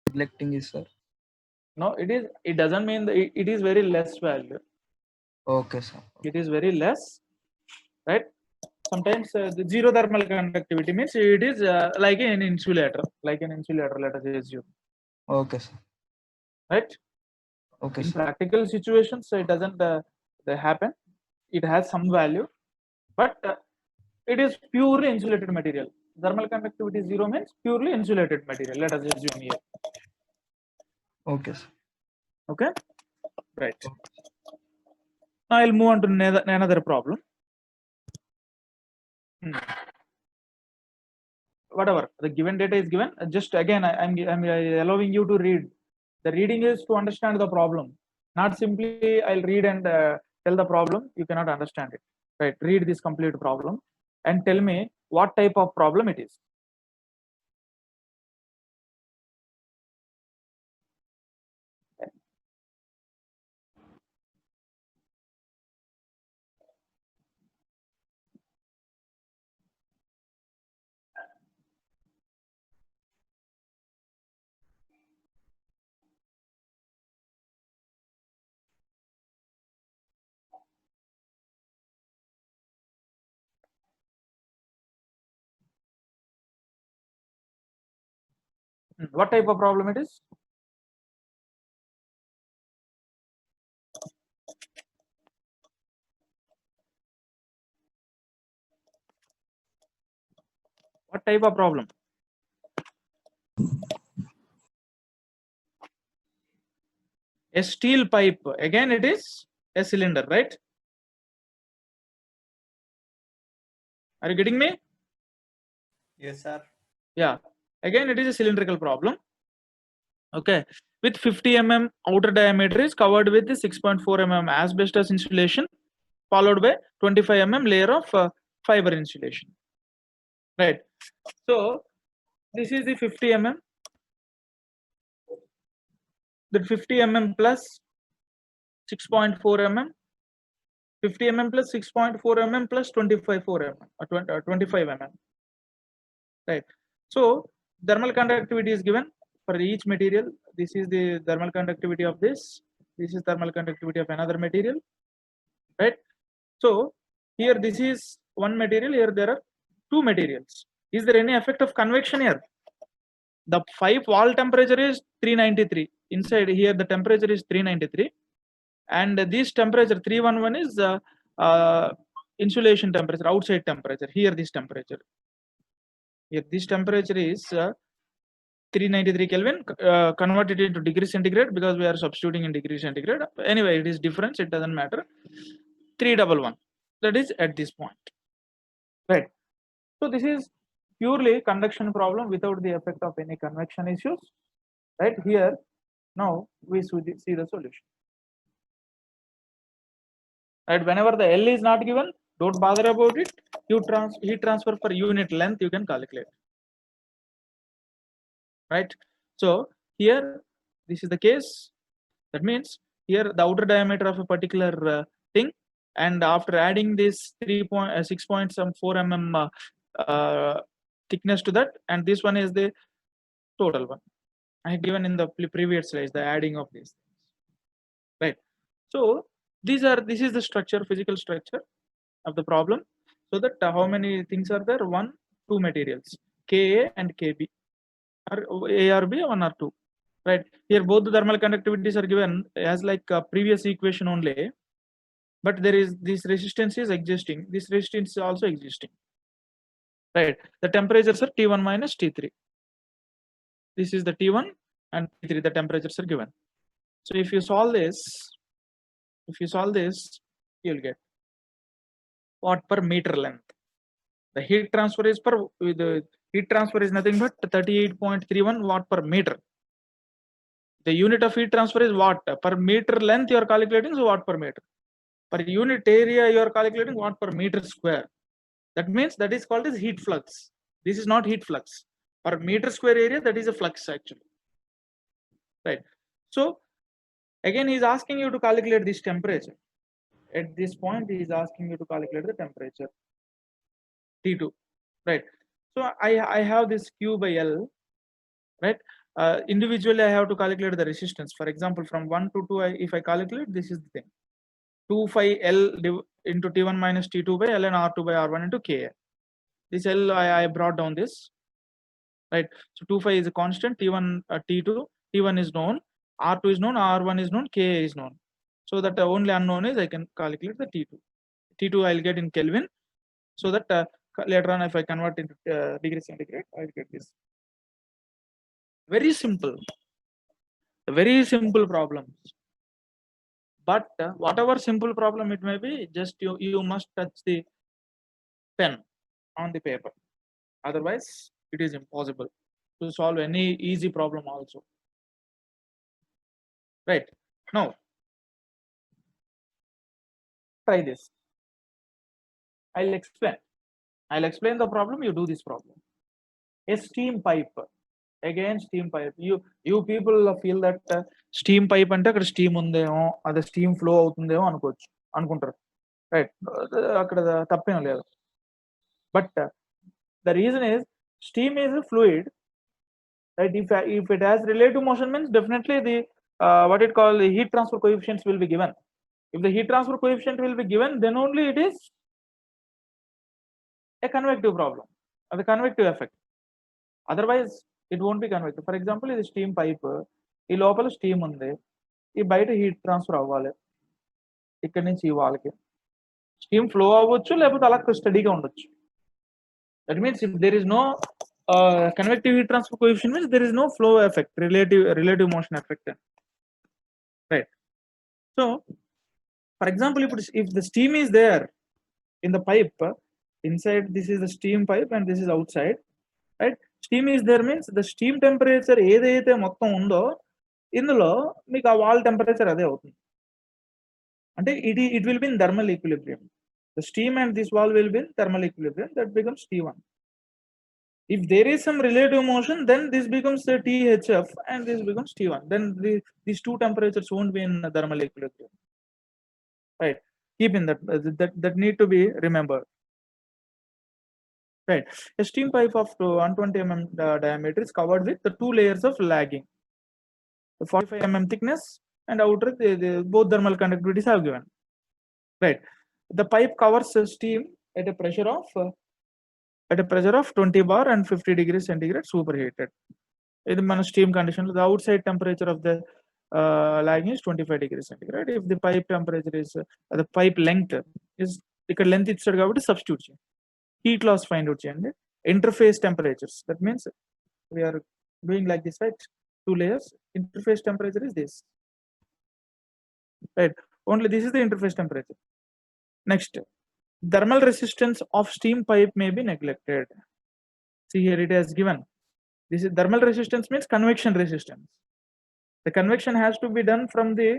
neglecting is, sir? No, it doesn't mean that it is very less value. Okay, sir. It is very less, right? Sometimes the zero thermal conductivity means it is like an insulator, let us assume. Okay, sir. Right? Okay, In sir. practical situations, it doesn't happen. It has some value, but it is purely insulated material. Thermal conductivity 0 means purely insulated material. Let us assume here. Okay, sir. Okay, right. Now I'll move on to another problem. Whatever the given data is given, just again I'm allowing you to read. The reading is to understand the problem, not simply I'll read and tell the problem. You cannot understand it, right? Read this complete problem and tell me what type of problem it is. What type of problem it is? What type of problem? A steel pipe. Again, it is a cylinder, right? Are you getting me? Yes, sir. Yeah. Again, it is a cylindrical problem. Okay. With 50 mm outer diameter is covered with the 6.4 mm asbestos insulation, followed by 25 mm layer of fiber insulation. Right. So this is the 50 mm. The 50 mm plus 6.4 mm, 50 mm plus 6.4 mm plus 25 mm, 25 mm. Right. So thermal conductivity is given for each material. This is the thermal conductivity of this. This is thermal conductivity of another material. Right. So here this is one material. Here there are two materials. Is there any effect of convection here? The pipe wall temperature is 393. Inside here the temperature is 393, and this temperature 311 is insulation temperature, outside temperature. Here this temperature. Here this temperature is 393 Kelvin. Convert it into degree centigrade because we are substituting in degree centigrade. Anyway, it is difference. It doesn't matter. 311. That is at this point. Right. So this is purely conduction problem without the effect of any convection issues. Right here. Now we see the solution. Right. Whenever the L is not given, don't bother about it. Heat transfer per unit length you can calculate. Right. So here this is the case. That means here the outer diameter of a particular thing, and after adding this 6.4 mm thickness to that, and this one is the total one I have given in the previous slides, the adding of these things. Right. So this is the structure, physical structure of the problem. So that how many things are there? 1, 2 materials, Ka and Kb, or A or B, 1 or 2. Right. Here both the thermal conductivities are given as like a previous equation only, but there is this resistance is existing. This resistance is also existing. Right. The temperatures are T1 minus T3. This is the T1 and T3. The temperatures are given. So if you solve this, you'll get watt per meter length. The heat transfer is nothing but 38.31 watt per meter. The unit of heat transfer is watt per meter length. You are calculating, so watt per meter. Per unit area you are calculating watt per meter square. That means that is called as heat flux. This is not heat flux. Per meter square area, that is a flux actually. Right. So again, he is asking you to calculate this temperature. At this point, he is asking you to calculate the temperature T2. Right. So I have this Q by L. Right. individually I have to calculate the resistance. For example, from 1 to 2, if I calculate, this is the thing. 2 phi L into T1 minus T2 by L and R2 by R1 into Ka. This L I brought down this, right? So 2 phi is a constant, T1 T2, T1 is known, R2 is known, R1 is known, Ka is known. So that only unknown is I can calculate the T2. T2 I'll get in Kelvin, so that later on if I convert into degree centigrade, I'll get this. Very simple problems. But whatever simple problem it may be, just you must touch the pen on the paper. Otherwise, it is impossible to solve any easy problem also. Right. Now, try this. I'll explain the problem. You do this problem. A steam pipe. Again, steam pipe. You people feel that steam pipe అంటే అక్కడ steam ఉందేమో, అదే steam flow అవుతుందేమో అనుకుంటారు, right? అక్కడ తప్పేం లేదు. But the reason is steam is a fluid, right? If it has relative motion, means definitely the what it called the heat transfer coefficients will be given. If the heat transfer coefficient will be given, then only it is a convective problem or the convective effect. Otherwise, it won't be convective. For example, ఇది steam pipe, ఈ లోపల steam ఉంది, ఈ బయట heat transfer అవ్వాలి, ఇక్కడ నుంచి ఈ వాళ్ళకి steam flow అవ్వచ్చు, లేకపోతే అలా స్టడీగా ఉండొచ్చు. That means if there is no convective heat transfer coefficient, means there is no flow effect, relative motion effect, right? So, for example, if the steam is there in the pipe, inside this is the steam pipe and this is outside, right? Steam is there means the steam temperature ఏదైతే మొత్తం ఉందో ఇందులో మీకు ఆ wall temperature అదే అవుతుంది. అంటే it will be in thermal equilibrium. The steam and this wall will be in thermal equilibrium. That becomes T1. If there is some relative motion, then this becomes the THF and this becomes T1. Then these two temperatures won't be in thermal equilibrium, right? Keep in that need to be remembered, right? A steam pipe of 120 mm diameter is covered with the two layers of lagging, the 45 mm thickness and outer both thermal conductivities have given, right? The pipe covers steam at a pressure of 20 bar and 50 degrees centigrade superheated. In the steam condition, the outside temperature of the lagging is 25 degrees centigrade. If the pipe temperature is the pipe length is ఇక్కడ length ఇచ్చాడు కాబట్టి substitute చేయండి. Heat loss find out చేయండి. Interface temperatures, that means we are doing like this, right? Two layers. Interface temperature is this, right? Only this is the interface temperature. Next, thermal resistance of steam pipe may be neglected. See here it has given. This is thermal resistance means convection resistance. The convection has to be done from the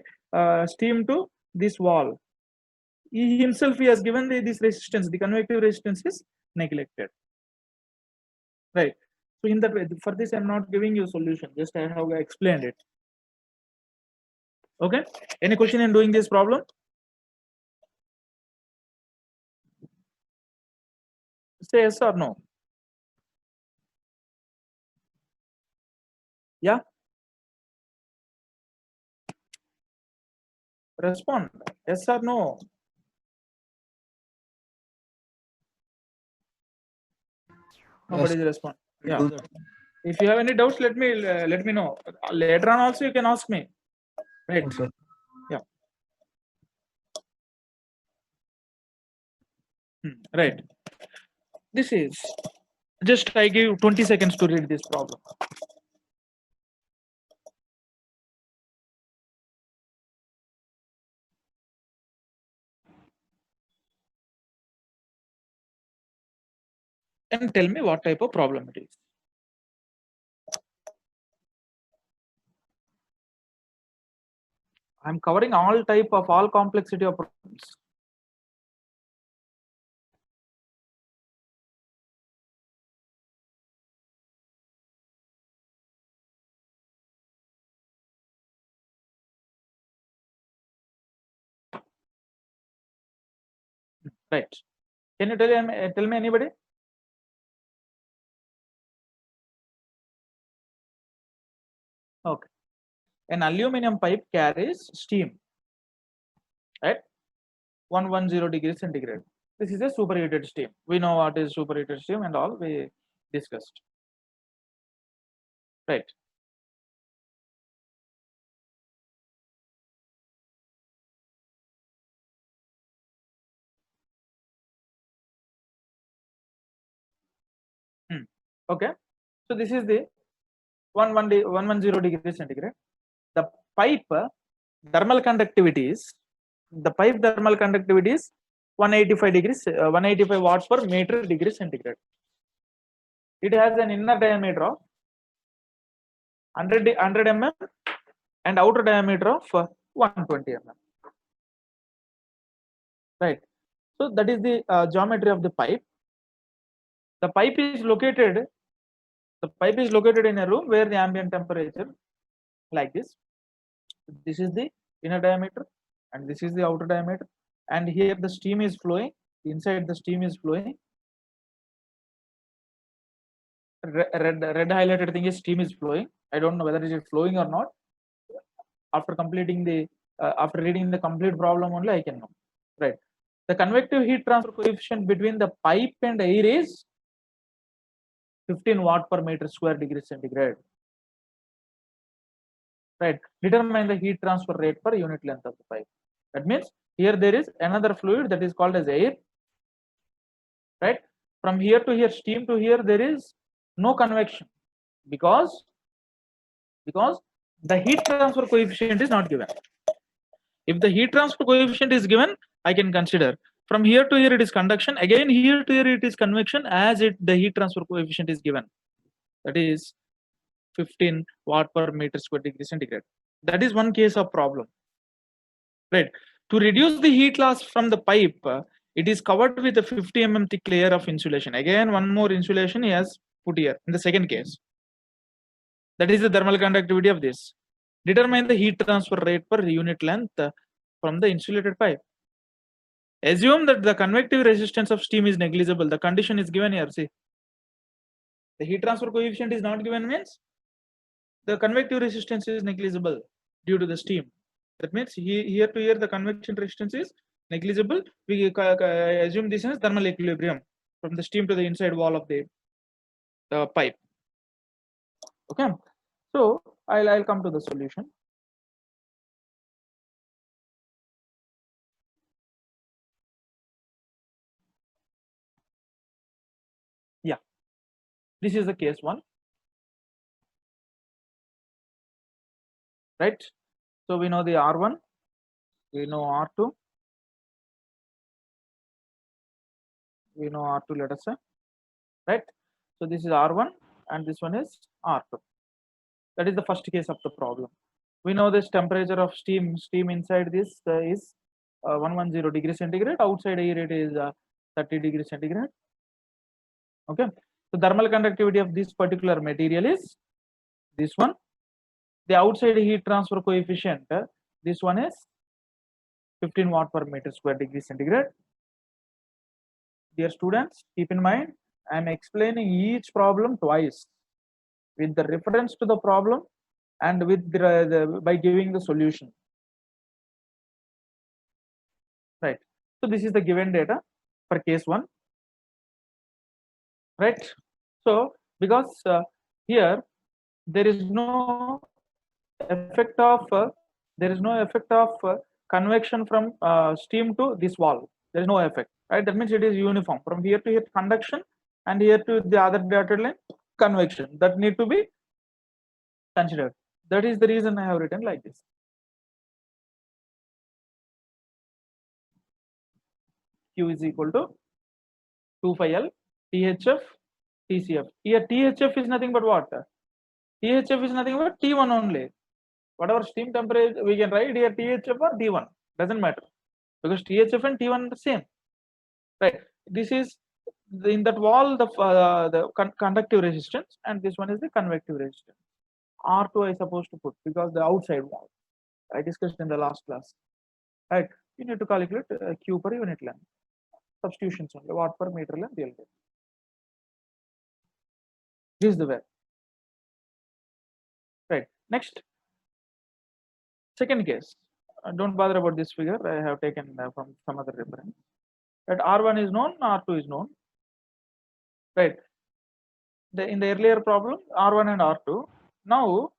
steam to this wall. He himself has given this resistance. The convective resistance is neglected, right? So in that way, for this I'm not giving you a solution. Just I have explained it. Okay. Any question in doing this problem? Say yes or no. Yeah. Respond. Yes or no. Nobody is respond. Yeah. Do that. If you have any doubts, let me know. Later on also you can ask me. Right. Okay. Yeah. Right. This is just I give 20 seconds to read this problem. And tell me what type of problem it is. I'm covering all complexity of problems. Right. Can you tell me anybody? Okay. An aluminum pipe carries steam at 110 degrees centigrade. This is a superheated steam. We know what is superheated steam and all we discussed. Right. Okay. So this is the 110 degrees centigrade. The pipe thermal conductivity is 185 degrees 185 watts per meter degree centigrade. It has an inner diameter of 100 mm and outer diameter of 120 mm. Right. So that is the geometry of the pipe. The pipe is located in a room where the ambient temperature like this. This is the inner diameter and this is the outer diameter, and here the steam is flowing. Inside the steam is flowing. Red highlighted thing is steam is flowing. I don't know whether it is flowing or not. After completing the after reading the complete problem only I can know. Right. The convective heat transfer coefficient between the pipe and air is 15 watt per meter square degree centigrade. Right. Determine the heat transfer rate per unit length of the pipe. That means here there is another fluid that is called as air. Right. From here to here, steam to here, there is no convection because the heat transfer coefficient is not given. If the heat transfer coefficient is given, I can consider. From here to here it is conduction, again here to here it is convection as the heat transfer coefficient is given. That is 15 watt per meter square degree centigrade. That is one case of problem. Right. To reduce the heat loss from the pipe, it is covered with a 50 mm thick layer of insulation. Again, one more insulation he has put here in the second case. That is the thermal conductivity of this. Determine the heat transfer rate per unit length from the insulated pipe. Assume that the convective resistance of steam is negligible. The condition is given here. See, the heat transfer coefficient is not given means the convective resistance is negligible due to the steam. That means here to here the convection resistance is negligible. We assume this as thermal equilibrium from the steam to the inside wall of the pipe. Okay, so I'll come to the solution. Yeah, this is the case one. Right. So we know the R1, we know R2, we know R2, let us say, right? So this is R1 and this one is R2. That is the first case of the problem. We know this temperature of steam inside this is 110 degrees centigrade, outside air it is 30 degrees centigrade. Okay, so thermal conductivity of this particular material is this one. The outside heat transfer coefficient, this one is 15 watt per meter square degree centigrade. Dear students, keep in mind I am explaining each problem twice with the reference to the problem and with by giving the solution. Right. So this is the given data for case one. Right. So because here there is no effect of convection from steam to this wall. There is no effect. Right. That means it is uniform from here to here conduction and here to the other dotted line convection. That need to be considered. That is the reason I have written like this. Q is equal to 2 pi L THF TCF. Here THF is nothing but what? THF is nothing but T1 only. Whatever steam temperature we can write here THF or T1 doesn't matter because THF and T1 are the same. Right. This is in that wall the conductive resistance and this one is the convective resistance. R2 I supposed to put because the outside wall. I discussed in the last class. Right. You need to calculate Q per unit length. Substitutions only, watt per meter length you'll get. This is the way. Right. Next, second case. Don't bother about this figure. I have taken from some other reference. That R1 is known, R2 is known. Right. In the earlier problem, R1 and R2. Now,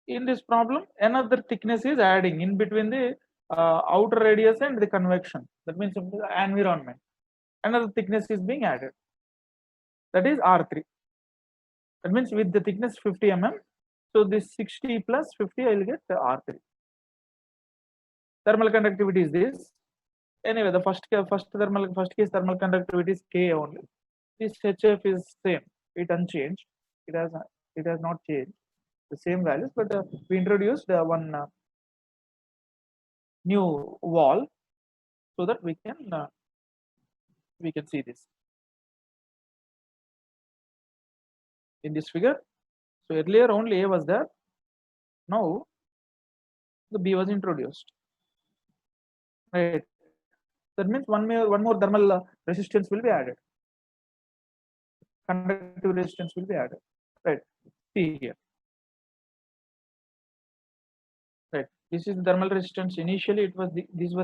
in this problem, another thickness is adding in between the outer radius and the convection. That means the environment. Another thickness is being added. That is R3. That means with the thickness 50 mm, so this 60 plus 50, I will get the R3. Thermal conductivity is this. Anyway, the first case thermal conductivity is K only. This HF is same. It unchanged. It has not changed. The same values, but we introduced one new wall so that we can see this in this figure. So earlier only A was there. Now the B was introduced. Right. That means one more thermal resistance will be added. Conductive resistance will be added. Right. See here. Right. This is the thermal resistance. Initially, it was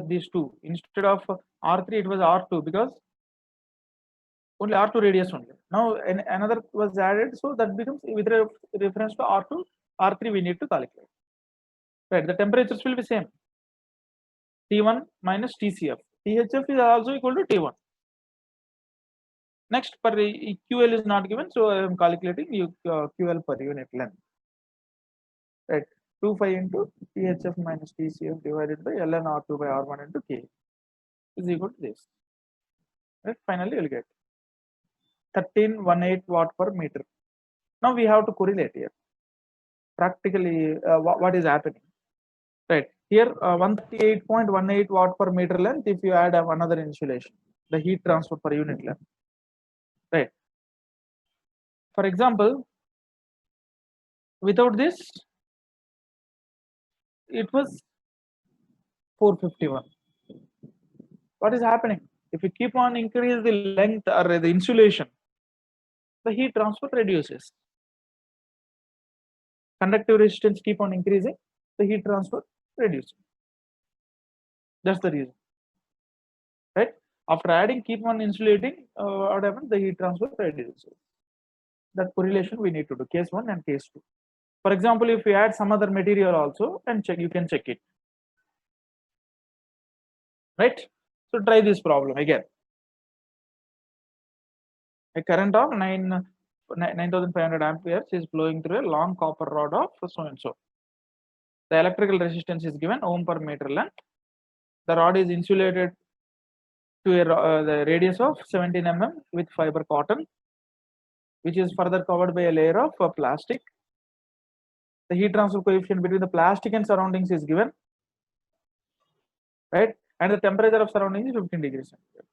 these two. Instead of R3, it was R2 because only R2 radius only. Now another was added, so that becomes with reference to R2, R3 we need to calculate. Right. The temperatures will be same. T1 minus TCF. THF is also equal to T1. Next, per QL is not given, so I am calculating QL per unit length. Right. 25 into THF minus TCF divided by ln R2 by R1 into K is equal to this. Right. Finally, you will get 1318 watt per meter. Now we have to correlate here. Practically, what is happening? Right. Here, 138.18 watt per meter length. If you add another insulation, the heat transfer per unit length. Right. For example, without this, it was 451. What is happening? If you keep on increasing the length or the insulation, the heat transfer reduces. Conductive resistance keep on increasing, the heat transfer reduces. That's the reason. Right? After adding, keep on insulating, what happens? The heat transfer reduces. That correlation we need to do, case 1 and case 2. For example, if you add some other material also and check, you can check it. Right? So try this problem again. A current of 9,500 amperes is flowing through a long copper rod of so and so. The electrical resistance is given ohm per meter length. The rod is insulated to the radius of 17 mm with fiber cotton, which is further covered by a layer of plastic. The heat transfer coefficient between the plastic and surroundings is given, right? And the temperature of surroundings is 15 degrees centigrade.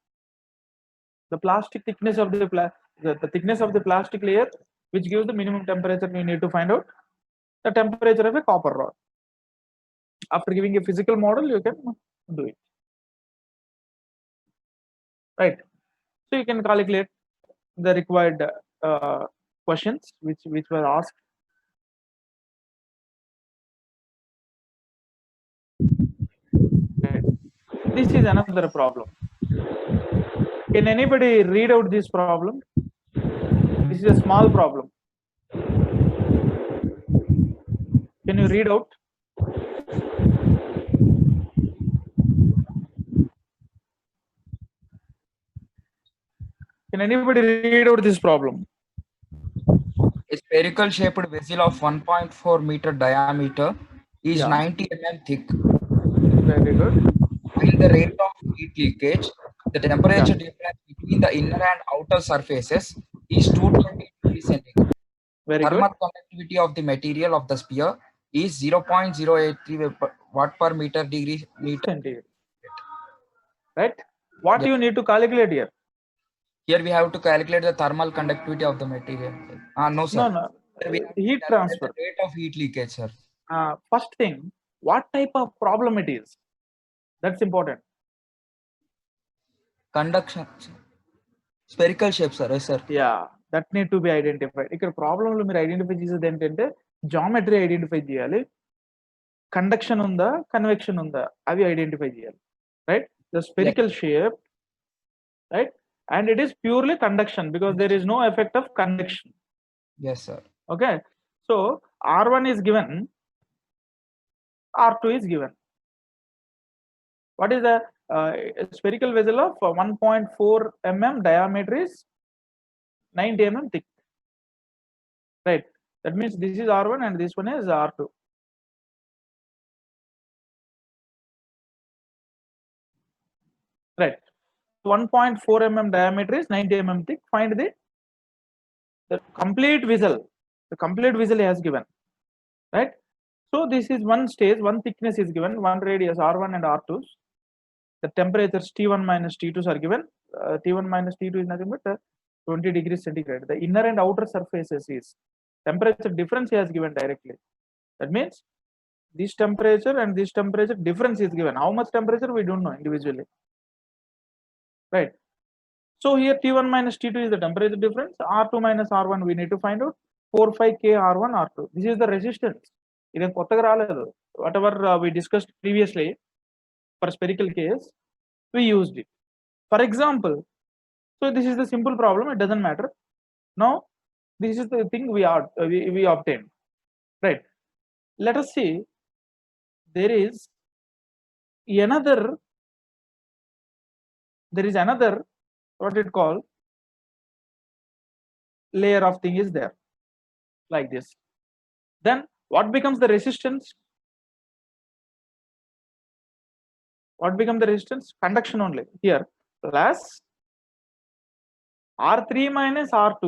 The plastic thickness of the thickness of the plastic layer, which gives the minimum temperature, we need to find out the temperature of a copper rod. After giving a physical model, you can do it. Right. So you can calculate the required questions which were asked. Right. This is another problem. Can anybody read out this problem? This is a small problem. Can you read out? Can anybody read out this problem? A spherical shaped vessel of 1.4 meter diameter is 90 mm thick. Very good. Find the rate of heat leakage. The temperature difference between the inner and outer surfaces is 220 degrees centigrade. Very Thermal good. conductivity of the material of the sphere is 0.083 watt per meter degree meter. Right? What you need to calculate here? Here we have to calculate the thermal conductivity of the material. No, sir. No. We have to Heat calculate transfer. the rate of heat leakage, sir. First thing, what type of problem it is? That's important. Conduction. Spherical shape, sir. Yes, sir. Yeah, that need to be identified. ఇక్కడ ప్రాబ్లంలో మీరు identify చేసేది ఏంటంటే geometry identify చేయాలి, conduction ఉందా convection ఉందా అవి identify చేయాలి, right? The spherical shape, right? And it is purely conduction because there is no effect of convection. Yes, sir. Okay, so R1 is given, R2 is given. What is the spherical vessel of 1.4 mm diameter is 90 mm thick, right? That means this is R1 and this one is R2. Right, 1.4 mm diameter is 90 mm thick. Find the complete vessel. The complete vessel he has given, right? So this is one stage, one thickness is given, one radius R1 and R2. The temperatures T1 minus T2s are given. T1 minus T2 is nothing but 20 degrees centigrade. The inner and outer surfaces is temperature difference he has given directly. That means this temperature and this temperature difference is given. How much temperature we don't know individually, right? So here T1 minus T2 is the temperature difference. R2 minus R1 we need to find out. 45 K R1 R2. This is the resistance. Whatever we discussed previously for spherical case, we used it. For example, so this is the simple problem. It doesn't matter. Now this is the thing we obtained, right? Let us see. There is another. What it called layer of thing is there, like this. Then what becomes the resistance? What becomes the resistance? Conduction only here, plus R3 minus R2,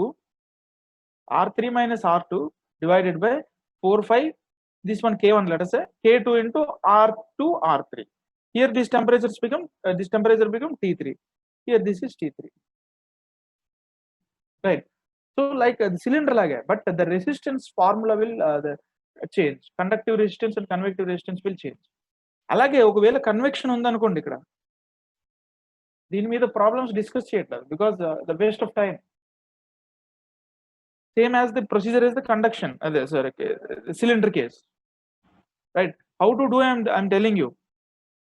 R3 minus R2 divided by 4 5, this one K1, let us say K2 into R2 R3. Here this temperatures become this temperature become T3. Here this is T3, right? So like the cylinder laga, but the resistance formula will change. Conductive resistance and convective resistance will change. అలాగే ఒకవేళ convection ఉందనుకోండి, ఇక్కడ దీని మీద problems discuss చేయట్లేదు because the waste of time. Same as the procedure is the conduction, cylinder case, right? How to do I'm telling you,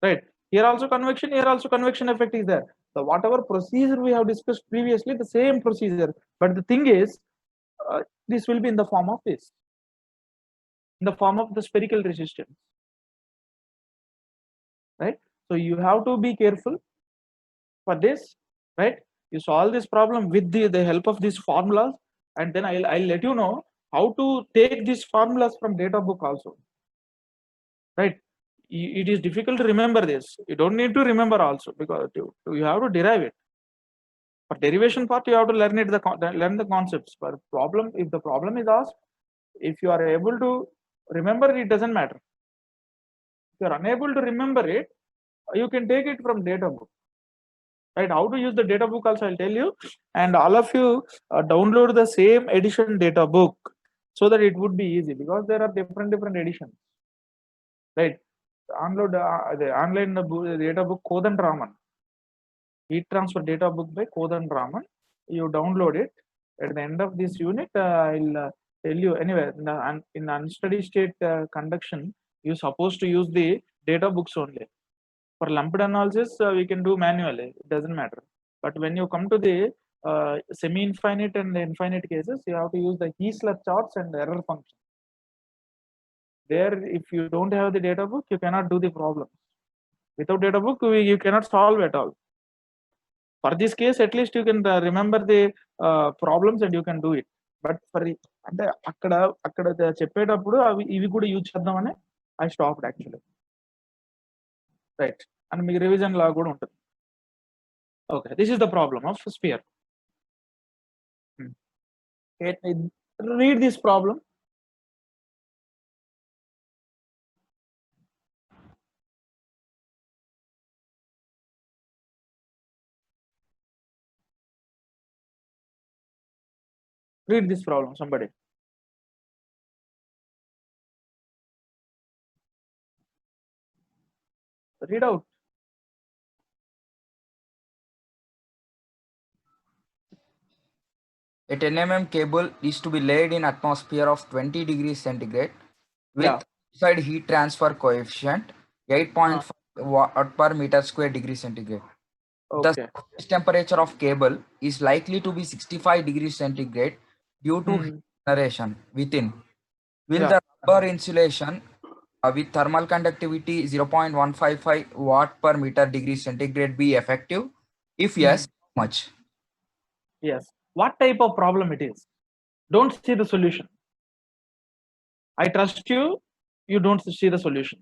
right? Here also convection, here also convection effect is there. So whatever procedure we have discussed previously, the same procedure, but the thing is this will be in the form of this, in the form of the spherical resistance, right? So you have to be careful for this, right? You solve this problem with the help of these formulas, and then I'll let you know how to take these formulas from data book also, right? It is difficult to remember this. You don't need to remember also because you have to derive it. For derivation part, you have to learn the concepts. But problem, if the problem is asked, if you are able to remember, it doesn't matter. If you are unable to remember it, you can take it from data book, right? How to use the data book also I'll tell you, and all of you download the same edition data book so that it would be easy, because there are different editions, right? Download the online data book Kodan Raman, heat transfer data book by Kodan Raman. You download it. At the end of this unit, I'll tell you anyway. In unsteady state conduction, you're supposed to use the data books only. For lumped analysis, we can do manually. It doesn't matter. But when you come to the semi-infinite and infinite cases, you have to use the Heisler charts and error function. There, if you don't have the data book, you cannot do the problem. Without data book, you cannot solve at all. For this case, at least you can remember the problems and you can do it. But for అంటే అక్కడ చెప్పేటప్పుడు ఇవి కూడా use చేద్దామని I stopped actually, right? And మీకు revision లా కూడా ఉంటుంది. Okay, this is the problem of sphere. Read this problem. Read this problem, somebody. Read out. A 10 mm cable is to be laid in atmosphere of 20 degrees centigrade with Yeah. outside heat transfer coefficient 8.5 watt per meter square degree centigrade. The Okay. surface temperature of cable is likely to be 65 degrees centigrade due to heat generation within. Will Yeah. the rubber insulation with thermal conductivity 0.155 watt per meter degree centigrade be effective? If yes, how much? Yes. What type of problem it is? Don't see the solution. I trust you. You don't see the solution.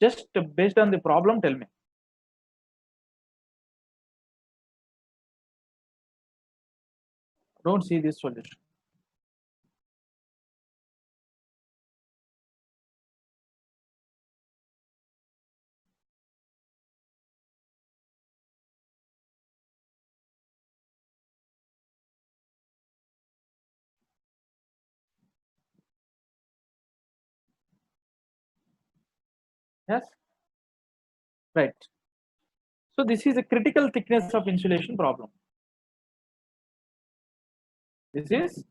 Just based on the problem, tell me. Don't see this solution. Yes. Right. So this is a critical thickness of insulation problem. This is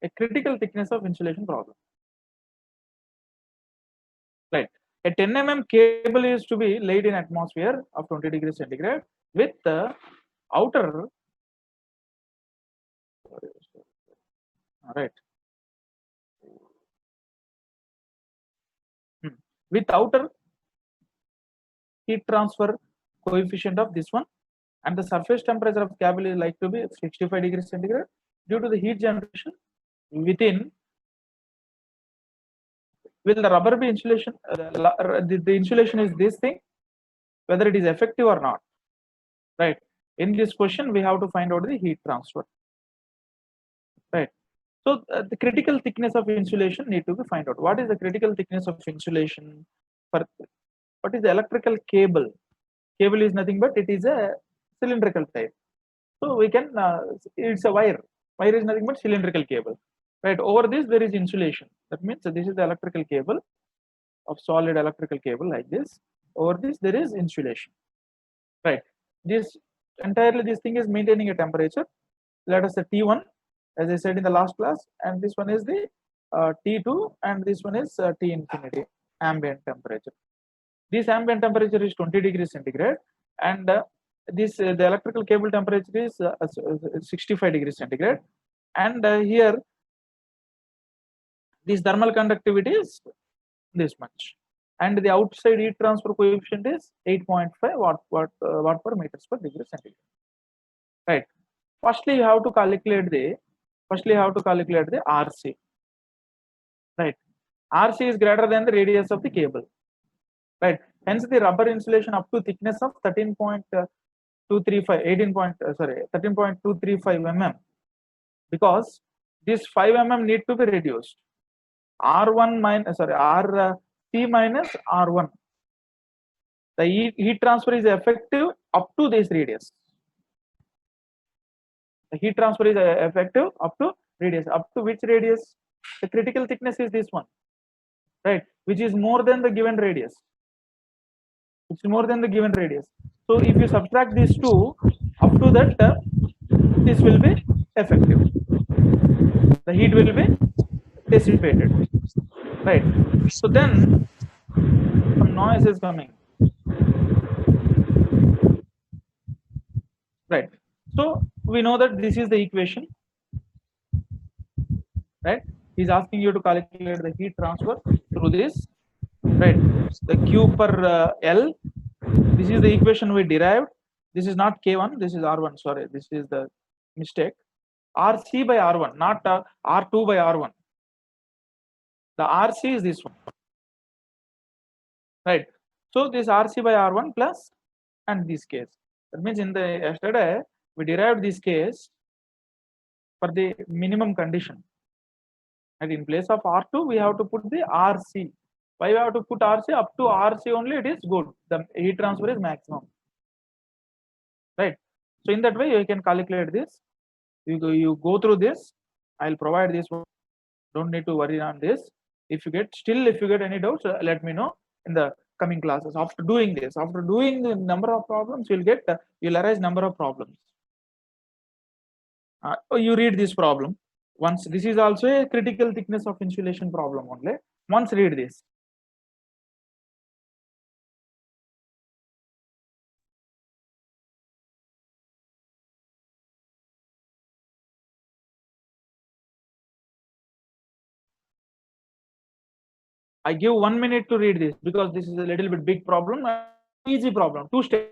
a critical thickness of insulation problem. Right. A 10 mm cable is to be laid in atmosphere of 20 degrees centigrade with the outer. Right. With outer heat transfer coefficient of this one, and the surface temperature of cable is like to be 65 degrees centigrade due to the heat generation within. Will the rubber be insulation? The insulation is this thing, whether it is effective or not, right? In this question, we have to find out the heat transfer, right? So the critical thickness of insulation need to be find out. What is the critical thickness of insulation for what is the electrical cable? Cable is nothing but it is a cylindrical type. So we can it's a wire. Wire is nothing but cylindrical cable, right? Over this there is insulation. That means this is the electrical cable of solid electrical cable like this. Over this there is insulation, right? This entirely this thing is maintaining a temperature. Let us say T1, as I said in the last class, and this one is the T2, and this one is T infinity, ambient temperature. This ambient temperature is 20 degrees centigrade, and this the electrical cable temperature is 65 degrees centigrade, and here this thermal conductivity is this much, and the outside heat transfer coefficient is 8.5 watt per meters per degree centigrade. Right. Firstly, you have to calculate the RC. Right. RC is greater than the radius of the cable. Right. Hence, the rubber insulation up to thickness of 13.235 mm, because this 5 mm need to be reduced. R1 minus RC minus R1. The heat transfer is effective up to this radius. The heat transfer is effective up to radius. Up to which radius? The critical thickness is this one, right? Which is more than the given radius. It's more than the given radius. So if you subtract these two, up to that, this will be effective. The heat will be dissipated, right? So then some noise is coming, right? So we know that this is the equation, right? He's asking you to calculate the heat transfer through this, right? The Q per L. This is the equation we derived. This is not K1. This is R1. Sorry, this is the mistake. RC by R1, not R2 by R1. The RC is this one, right? So this RC by R1 plus and this case. That means in the yesterday we derived this case for the minimum condition. And in place of R2, we have to put the RC. Why we have to put RC? Up to RC only it is good. The heat transfer is maximum. Right. So in that way you can calculate this. You go through this. I'll provide this one. Don't need to worry on this. If you get any doubts, let me know in the coming classes. After doing the number of problems, you'll arise number of problems. You read this problem. Once this is also a critical thickness of insulation problem only. Once read this. I give 1 minute to read this because this is a little bit big problem, easy problem, 2 steps.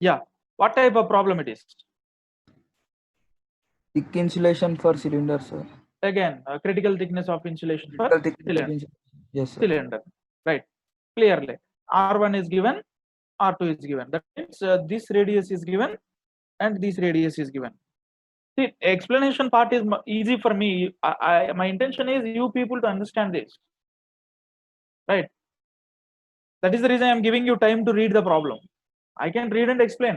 Yeah, what type of problem it is? Thick insulation for cylinder, sir. Again, critical thickness of insulation for Critical thickness of cylinder. insulation. Yes, sir. Cylinder, right? Clearly, R1 is given, R2 is given. That means this radius is given and this radius is given. See, explanation part is easy for me. My intention is you people to understand this, right? That is the reason I am giving you time to read the problem. I can read and explain.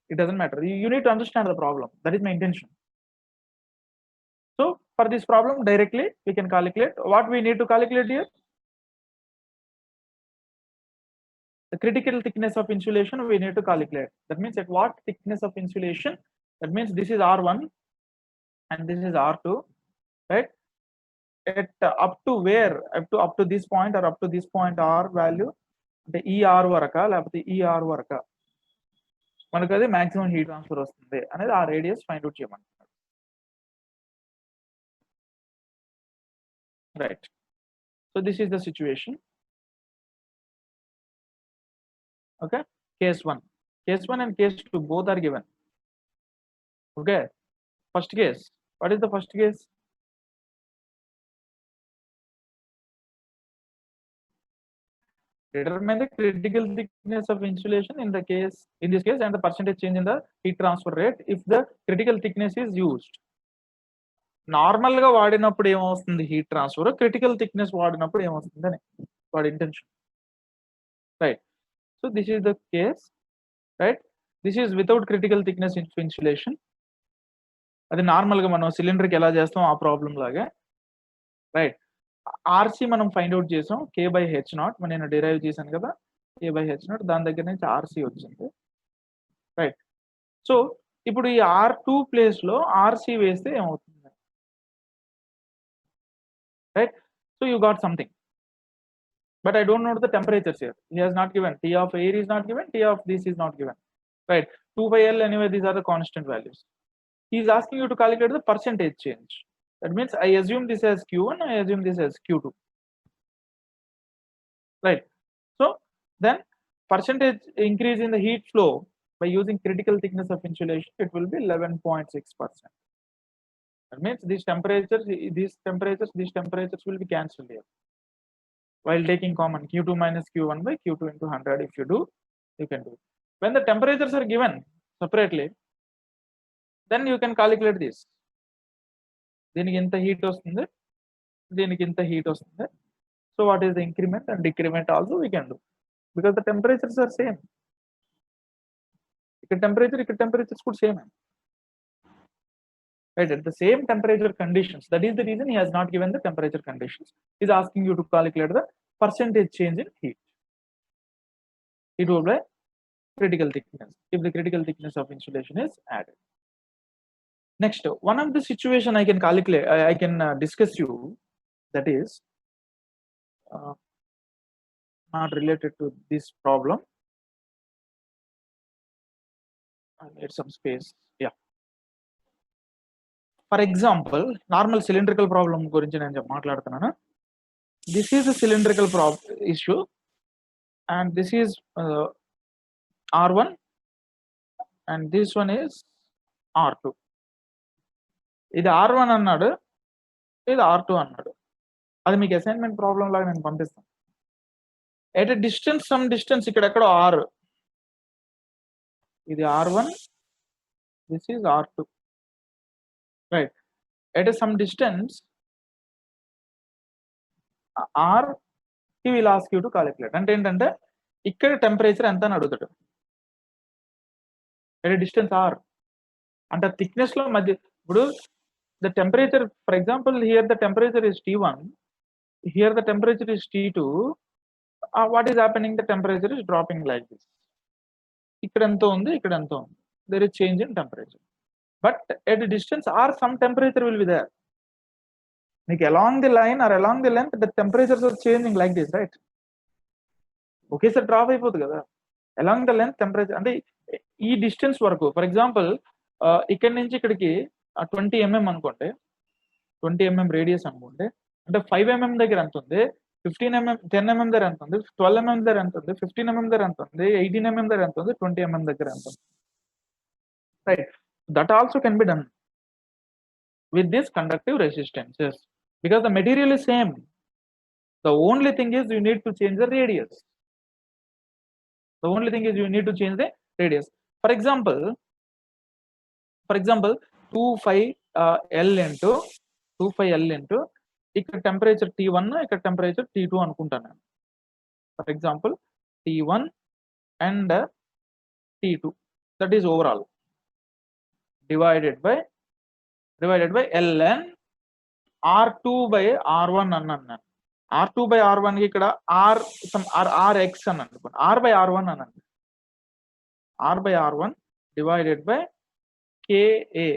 It doesn't matter. You need to understand the problem. That is my intention. So for this problem directly, we can calculate what we need to calculate here. The critical thickness of insulation we need to calculate. That means at what thickness of insulation? That means this is R1 and this is R2, right? At up to where? Up to this point or up to this point R value, the ER varaka, లేకపోతే ER వరక మనకు అది maximum heat transfer వస్తుంది అనేది ఆ radius find out చేయమంటున్నాడు. Right. So this is the situation. Okay, case 1 and case 2 both are given. Okay, first case, what is the first case? Determine the critical thickness of insulation in this case and the percentage change in the heat transfer rate if the critical thickness is used. Normal గా వాడినప్పుడు ఏమవుతుంది heat transfer, critical thickness వాడినప్పుడు ఏమవుతుంది అని వాడి intention, right? So this is the case, right? This is without critical thickness insulation. అది normal గా మనం సిలిండర్ కి ఎలా చేస్తాం ఆ ప్రాబ్లం లాగా, రైట్? ఆర్సీ మనం ఫైండ్ అవుట్ చేసాం K/H0, నేను డిరైవ్ చేశాను కదా K/H0, దాని దగ్గర నుంచి ఆర్సీ వచ్చింది, రైట్? సో ఇప్పుడు ఈ R2 ప్లేస్ లో ఆర్సీ వేస్తే ఏమవుతుంది, right? So you got something, but I don't know the temperatures here. He has not given. T of air is not given, T of this is not given, right? 2/L anyway, these are the constant values. He is asking you to calculate the percentage change. That means I assume this as Q1, I assume this as Q2, right? So then percentage increase in the heat flow by using critical thickness of insulation, it will be 11.6%. That means these temperatures will be cancelled here while taking common Q2 minus Q1 by Q2 into 100. If you do, you can do. When the temperatures are given separately, then you can calculate this. దీనికి ఇంత heat వస్తుంది, దీనికి ఇంత heat వస్తుంది. So what is the increment and decrement also we can do because the temperatures are same. ఇక్కడ temperatures కూడా same. Right, at the same temperature conditions. That is the reason he has not given the temperature conditions. He is asking you to calculate the percentage change in heat. It will be critical thickness if the critical thickness of insulation is added. Next, one of the situation I can calculate, I can discuss you, that is not related to this problem. I need some space. Yeah. For example, normal cylindrical problem గురించి నేను మాట్లాడుతున్నాను. This is a cylindrical issue and this is R1 and this one is R2. ఇది R1 అన్నాడు, ఇది R2 అన్నాడు. అది మీకు assignment problem లాగా నేను పంపిస్తాను. At a distance, some distance, ఇక్కడ ఎక్కడో R, ఇది R1, this is R2. Right, at some distance R, he will ask you to calculate. అంటే ఏంటంటే ఇక్కడ టెంపరేచర్ ఎంత అని అడుగుతాడు. at a distance R అంటే థిక్నెస్ లో మధ్య. ఇప్పుడు the temperature, for example, here the temperature is T1, here the temperature is T2. What is happening? The temperature is dropping like this. ఇక్కడ ఎంత ఉంది, ఇక్కడ ఎంత ఉంది. There is change in temperature. But at a distance R, some temperature will be there. Like along the line or along the length, the temperatures are changing like this, right? Okay, sir, drop అయిపోతుంది కదా. Along the length temperature అంటే ఈ distance వరకు, for example ఇక్కడ నుంచి ఇక్కడికి 20 mm అనుకోండి, 20 mm radius అనుకోండి, అంటే 5 mm దగ్గర ఎంత ఉంది, 15 mm, 10 mm దగ్గర ఎంత ఉంది, 12 mm దగ్గర ఎంత ఉంది, 15 mm దగ్గర ఎంత ఉంది, 18 mm దగ్గర ఎంత ఉంది, 20 mm దగ్గర ఎంత ఉంది. Right, that also can be done with this conductive resistances because the material is same. The only thing is you need to change the radius. The only thing is you need to change the radius. For example, 25L into 25L into ఇక్కడ temperature T1, ఇక్కడ temperature T2 అనుకుంటాను నేను. For example T1 and T2, that is overall, divided by ln R2 by R1 అన్నాను నేను. R2 by R1 కి ఇక్కడ Rx అని అనుకోండి, R by R1 అనండి. R by R1 divided by KA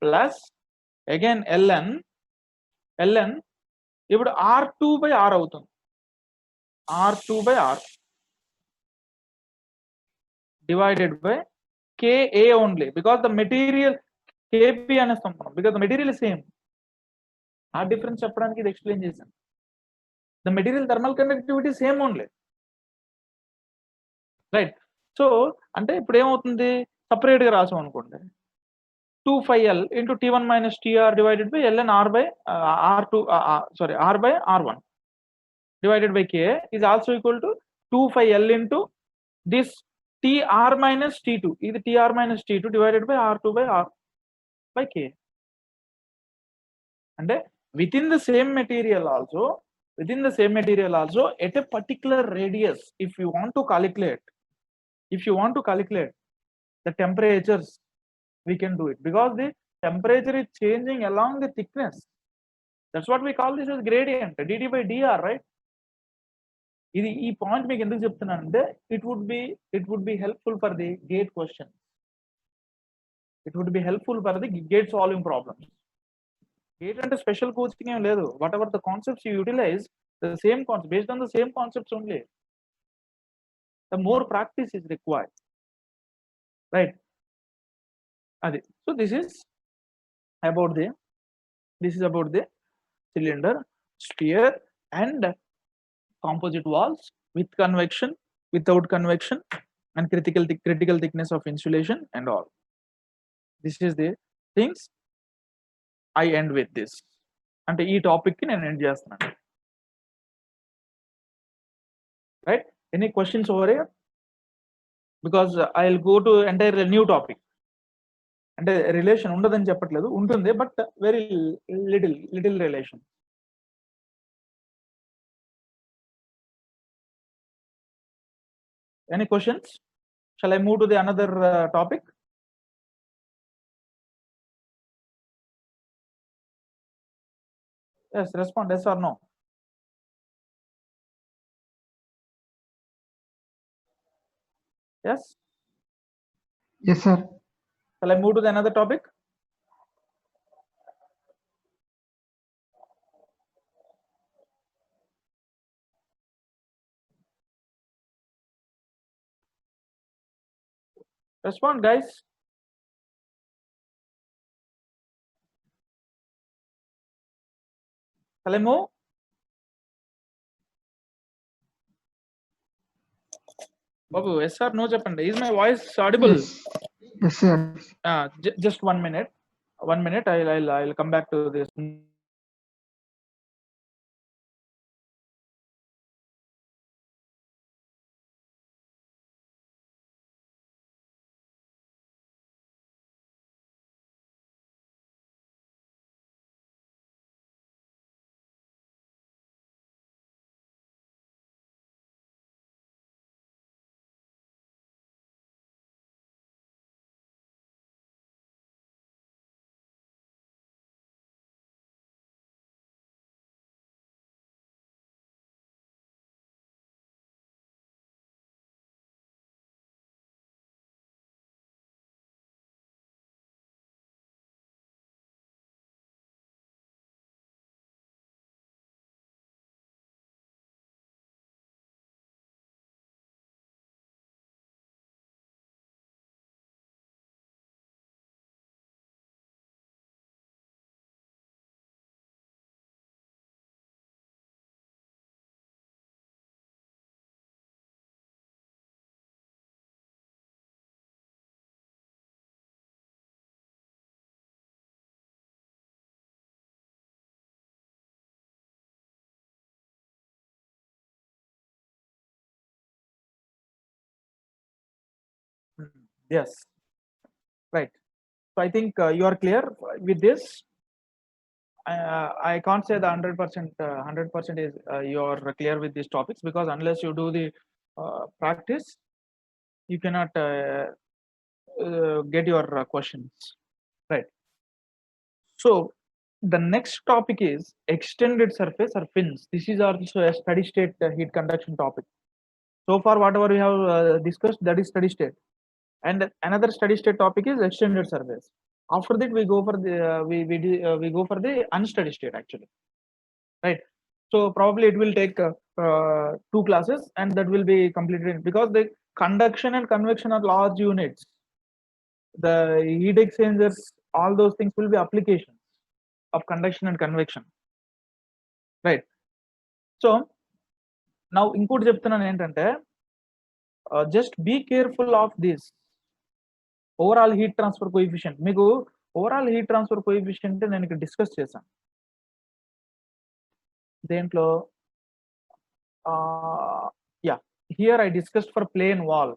plus again ln ఇప్పుడు R2 by R అవుతుంది, R2 by R divided by KA only because the material KP అనేస్తాం మనం because the material is same. ఆ difference చెప్పడానికి ఇది explain చేశాను. The material thermal conductivity same only. Right, so అంటే ఇప్పుడు ఏమవుతుంది, సపరేట్ గా రాసాం అనుకోండి, 25L into T1 minus TR divided by ln R by R by R1 divided by K is also equal to 25L into this TR minus T2, ఇది TR minus T2 divided by R2 by R by K. అంటే within the same material also at a particular radius, if you want to calculate the temperatures, we can do it because the temperature is changing along the thickness. That's what we call this as gradient, dt by dr, right? ఇది ఈ point మీకు ఎందుకు చెప్తున్నానంటే it would be helpful for the gate question. It would be helpful for the gate solving problems. Gate అంటే special coaching ఏం లేదు. Whatever the concepts you utilize, the same concept, based on the same concepts only. The more practice is required, right? Adi. So this is about the cylinder, sphere and composite walls with convection, without convection, and critical thickness of insulation and all. This is the things I end with this. అంటే ఈ topic కి నేను end చేస్తున్నాను. Right? Any questions over here? Because I'll go to entirely new topic. అంటే relation ఉండదని చెప్పట్లేదు, ఉంటుంది, but very little relation. Any questions? Shall I move to the another topic? Yes, respond yes or no. Yes. Yes, sir. Shall I move to the another topic? Respond, guys. Shall I move? Babu, yes or no చెప్పండి. Is my voice audible? Yes. Yes, sir. Just 1 minute. 1 minute. I'll come back to this. Yes. Right. So I think you are clear with this. I can't say the 100%. 100% is you are clear with these topics, because unless you do the practice, you cannot get your questions right. So the next topic is extended surface or fins. This is also a steady state heat conduction topic. So far, whatever we have discussed, that is steady state. And another steady state topic is extended surface. After that, we go for the we go for the unsteady state actually, right? So probably it will take 2 classes, and that will be completed, because the conduction and convection are large units. The heat exchangers, all those things will be applications of conduction and convection, right? So now ఇంకోటి చెప్తున్నాను ఏంటంటే, just be careful of this overall heat transfer coefficient. మీకు overall heat transfer coefficient నేను ఇక్కడ discuss చేశాను. దేంట్లో here I discussed for plane wall.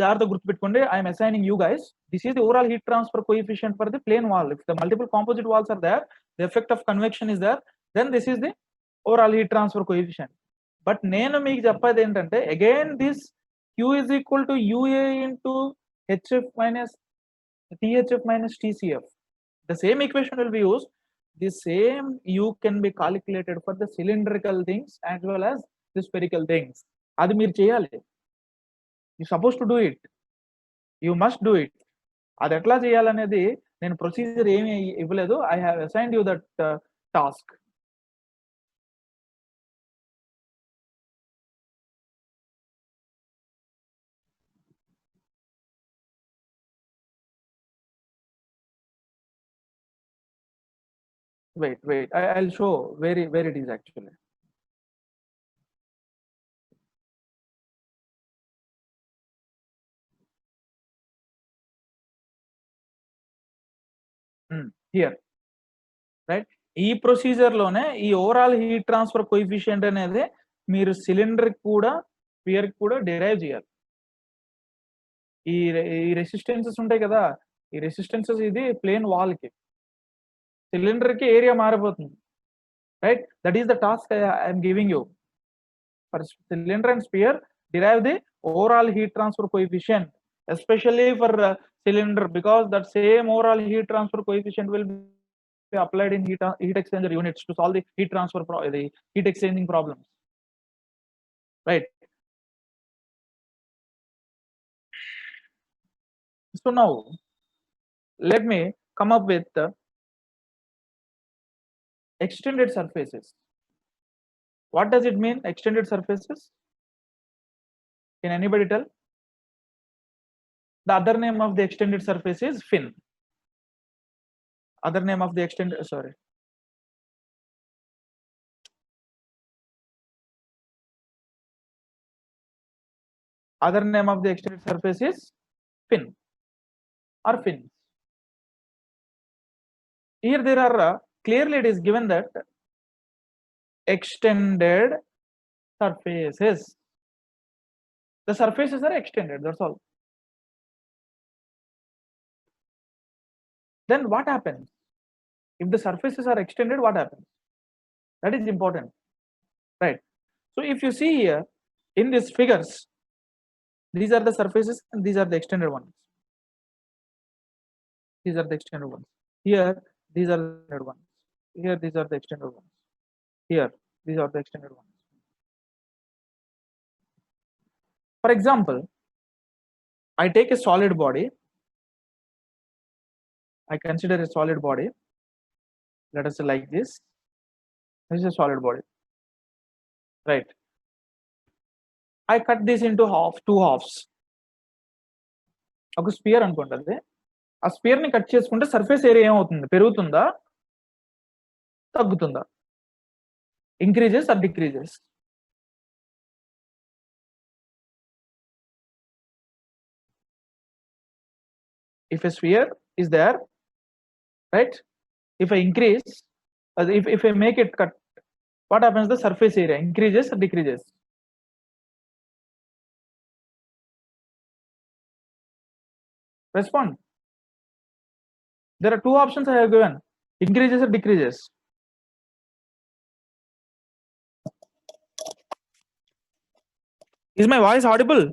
జాగ్రత్త గుర్తుపెట్టుకోండి, I'm assigning you guys, this is the overall heat transfer coefficient for the plane wall. If the multiple composite walls are there, the effect of convection is there, then this is the overall heat transfer coefficient. But నేను మీకు చెప్పేది ఏంటంటే, again this Q is equal to UA into HF minus THF minus TCF. The same equation will be used. The same U can be calculated for the cylindrical things as well as the spherical things. Adi meer cheyali. You supposed to do it. You must do it. Adi etla cheyalanedi nenu procedure emi ivvaledu. I have assigned you that task. Wait, I'll show where it is actually. Here, right? ఈ procedure లోనే ఈ overall heat transfer coefficient అనేది మీరు cylinder కూడా spear కూడా derive చేయాలి. ఈ resistances ఉంటాయి కదా, ఈ రెసిస్టెన్సెస్ ఇది ప్లేన్ వాల్ కి, సిలిండర్ కి ఏరియా మారిపోతుంది, right? That is the task I'm giving you. For cylinder and sphere, derive the overall heat transfer coefficient, especially for cylinder, because that same overall heat transfer coefficient will be applied in heat exchanger units to solve the heat transfer the heat exchanging problems, right? So now let me come up with extended surfaces. What does it mean, extended surfaces? Can anybody tell? The other name of the extended surface is fin. Other name of the extended, sorry, other name of the extended surface is fin or fins. Here there are clearly it is given that extended surfaces. The surfaces are extended, that's all. Then what happens? If the surfaces are extended, what happens? That is important, right? So if you see here in these figures, these are the surfaces and these are the extended ones. These are the extended ones. Here, these are the extended ones. Here, these are the extended ones. Here, these are the extended ones. For example, I take a solid body. I consider a solid body. Let us say like this. This is a solid body, right? I cut this into two halves. ఒక spear అనుకుంటుంది. ఆ spear ని cut చేసుకుంటే surface area ఏమవుతుంది? పెరుగుతుందా, తగ్గుతుందా? Increases or decreases? If a sphere is there, right? If I increase, if I make it cut, what happens? The surface area increases or decreases? Respond. There are two options I have given: increases or decreases. Is my voice audible?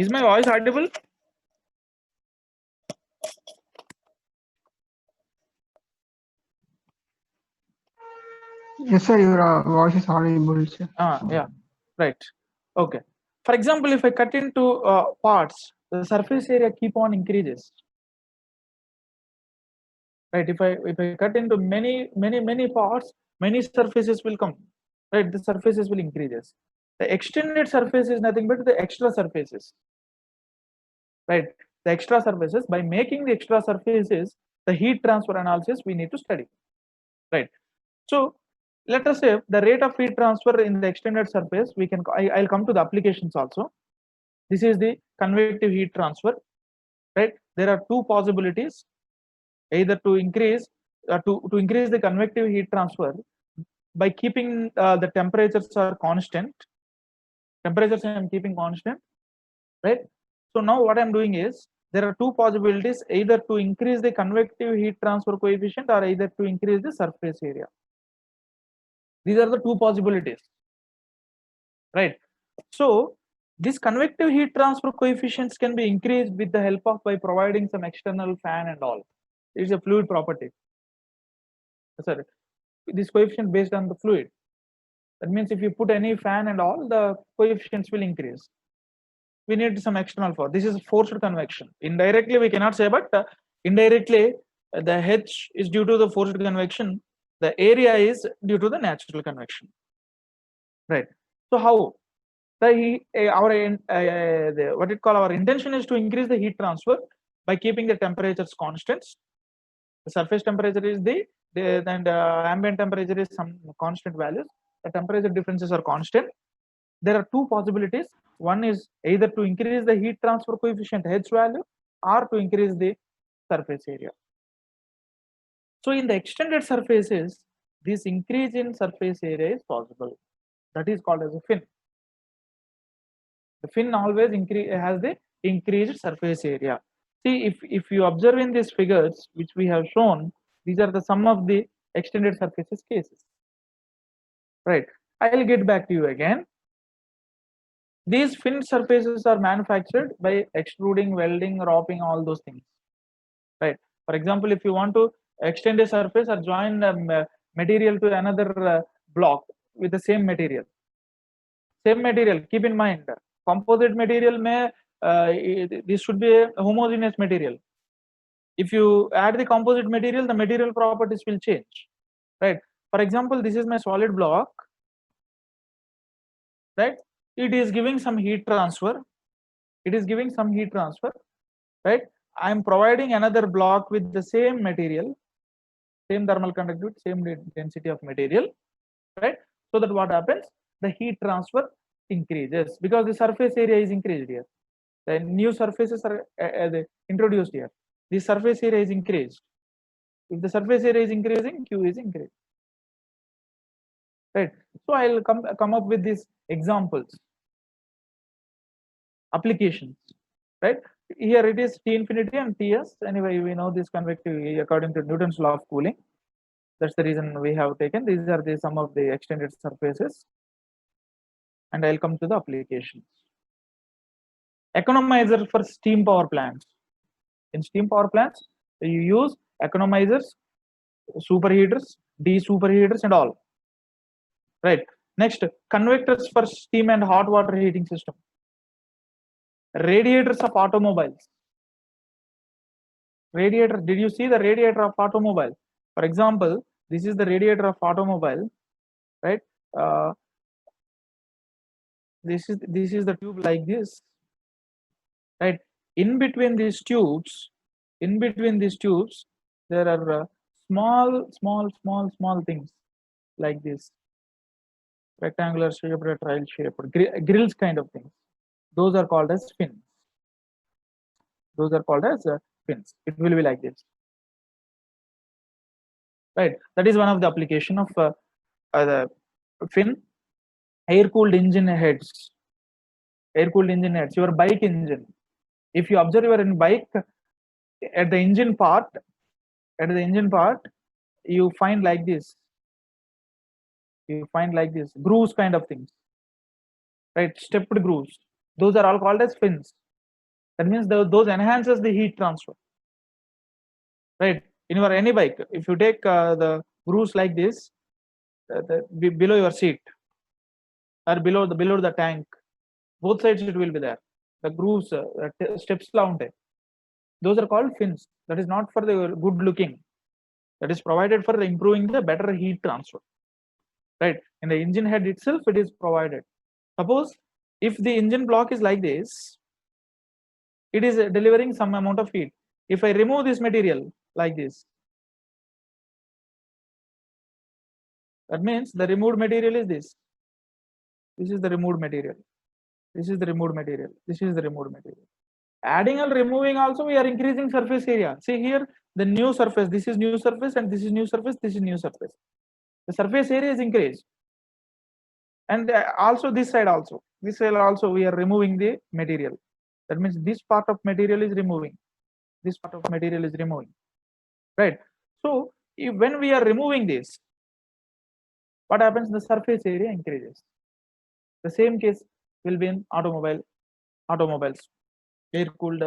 Is my voice audible? Yes, sir. Your voice is audible, sir. Yeah, right. Okay. For example, if I cut into parts, the surface area keep on increases. Right. If I cut into many parts, many surfaces will come. Right. The surfaces will increases. The extended surface is nothing but the extra surfaces. Right. The extra surfaces, by making the extra surfaces, the heat transfer analysis we need to study. Right. So let us say the rate of heat transfer in the extended surface, we can, I'll come to the applications also. This is the convective heat transfer, right? There are two possibilities, either to increase to increase the convective heat transfer by keeping the temperatures are constant. Temperatures I am keeping constant, right? So now what I'm doing is, there are two possibilities, either to increase the convective heat transfer coefficient or either to increase the surface area. These are the two possibilities, right? So this convective heat transfer coefficients can be increased with the help of by providing some external fan and all. It's a fluid property. Sorry, this coefficient based on the fluid. That means if you put any fan and all, the coefficients will increase. We need some external force. This is forced convection. Indirectly we cannot say, but indirectly the H is due to the forced convection. The area is due to the natural convection, right? So how our intention is to increase the heat transfer by keeping the temperatures constants. The surface temperature is and ambient temperature is some constant values. The temperature differences are constant. There are two possibilities. One is either to increase the heat transfer coefficient H value or to increase the surface area. So in the extended surfaces, this increase in surface area is possible. That is called as a fin. The fin always has the increased surface area. See, if you observe in these figures which we have shown, these are the sum of the extended surfaces cases. Right. I will get back to you again. These fin surfaces are manufactured by extruding, welding, wrapping, all those things. Right. For example, if you want to extend a surface or join a material to another block with the same material. Same material, keep in mind, composite material may this should be a homogeneous material. If you add the composite material, the material properties will change. Right. For example, this is my solid block. Right. It is giving some heat transfer. It is giving some heat transfer. Right. I am providing another block with the same material, same thermal conductivity, same density of material, right? So that what happens? The heat transfer increases because the surface area is increased here. The new surfaces are introduced here. The surface area is increased. If the surface area is increasing, Q is increased. Right. So I'll come up with these examples, applications. Right. Here it is T infinity and Ts. Anyway, we know this convectivity according to Newton's law of cooling. That's the reason we have taken. These are the some of the extended surfaces. And I'll come to the applications. Economizer for steam power plants. In steam power plants, you use economizers, superheaters, de-superheaters, and all. Right. Next, convectors for steam and hot water heating system. Radiators of automobiles. Radiator. Did you see the radiator of automobile? For example, this is the radiator of automobile, right? This is the tube like this, right? In between these tubes, there are small things like this, rectangular shaped, trial shaped, grills kind of things. Those are called as fins. Those are called as fins. It will be like this, right? That is one of the application of the fin. Air-cooled engine heads. Air-cooled engine heads. Your bike engine. If you observe your bike, at the engine part, you find like this. Grooves kind of things, right? Stepped grooves. Those are all called as fins. That means those enhances the heat transfer, right? In your any bike, if you take the grooves like this, below your seat or below the tank, both sides it will be there. The grooves, steps launte. Those are called fins. That is not for the good looking. That is provided for improving the better heat transfer. Right. In the engine head itself, it is provided. Suppose if the engine block is like this, it is delivering some amount of heat. If I remove this material like this, that means the removed material is this. This is the removed material. This is the removed material. This is the removed material. Adding and removing also, we are increasing surface area. See here, the new surface. This is new surface, and this is new surface. This is new surface. The surface area is increased. And also this side also. This side also we are removing the material. That means this part of material is removing. This part of material is removing. Right. So when we are removing this, what happens? The surface area increases. The same case will be in automobiles, air-cooled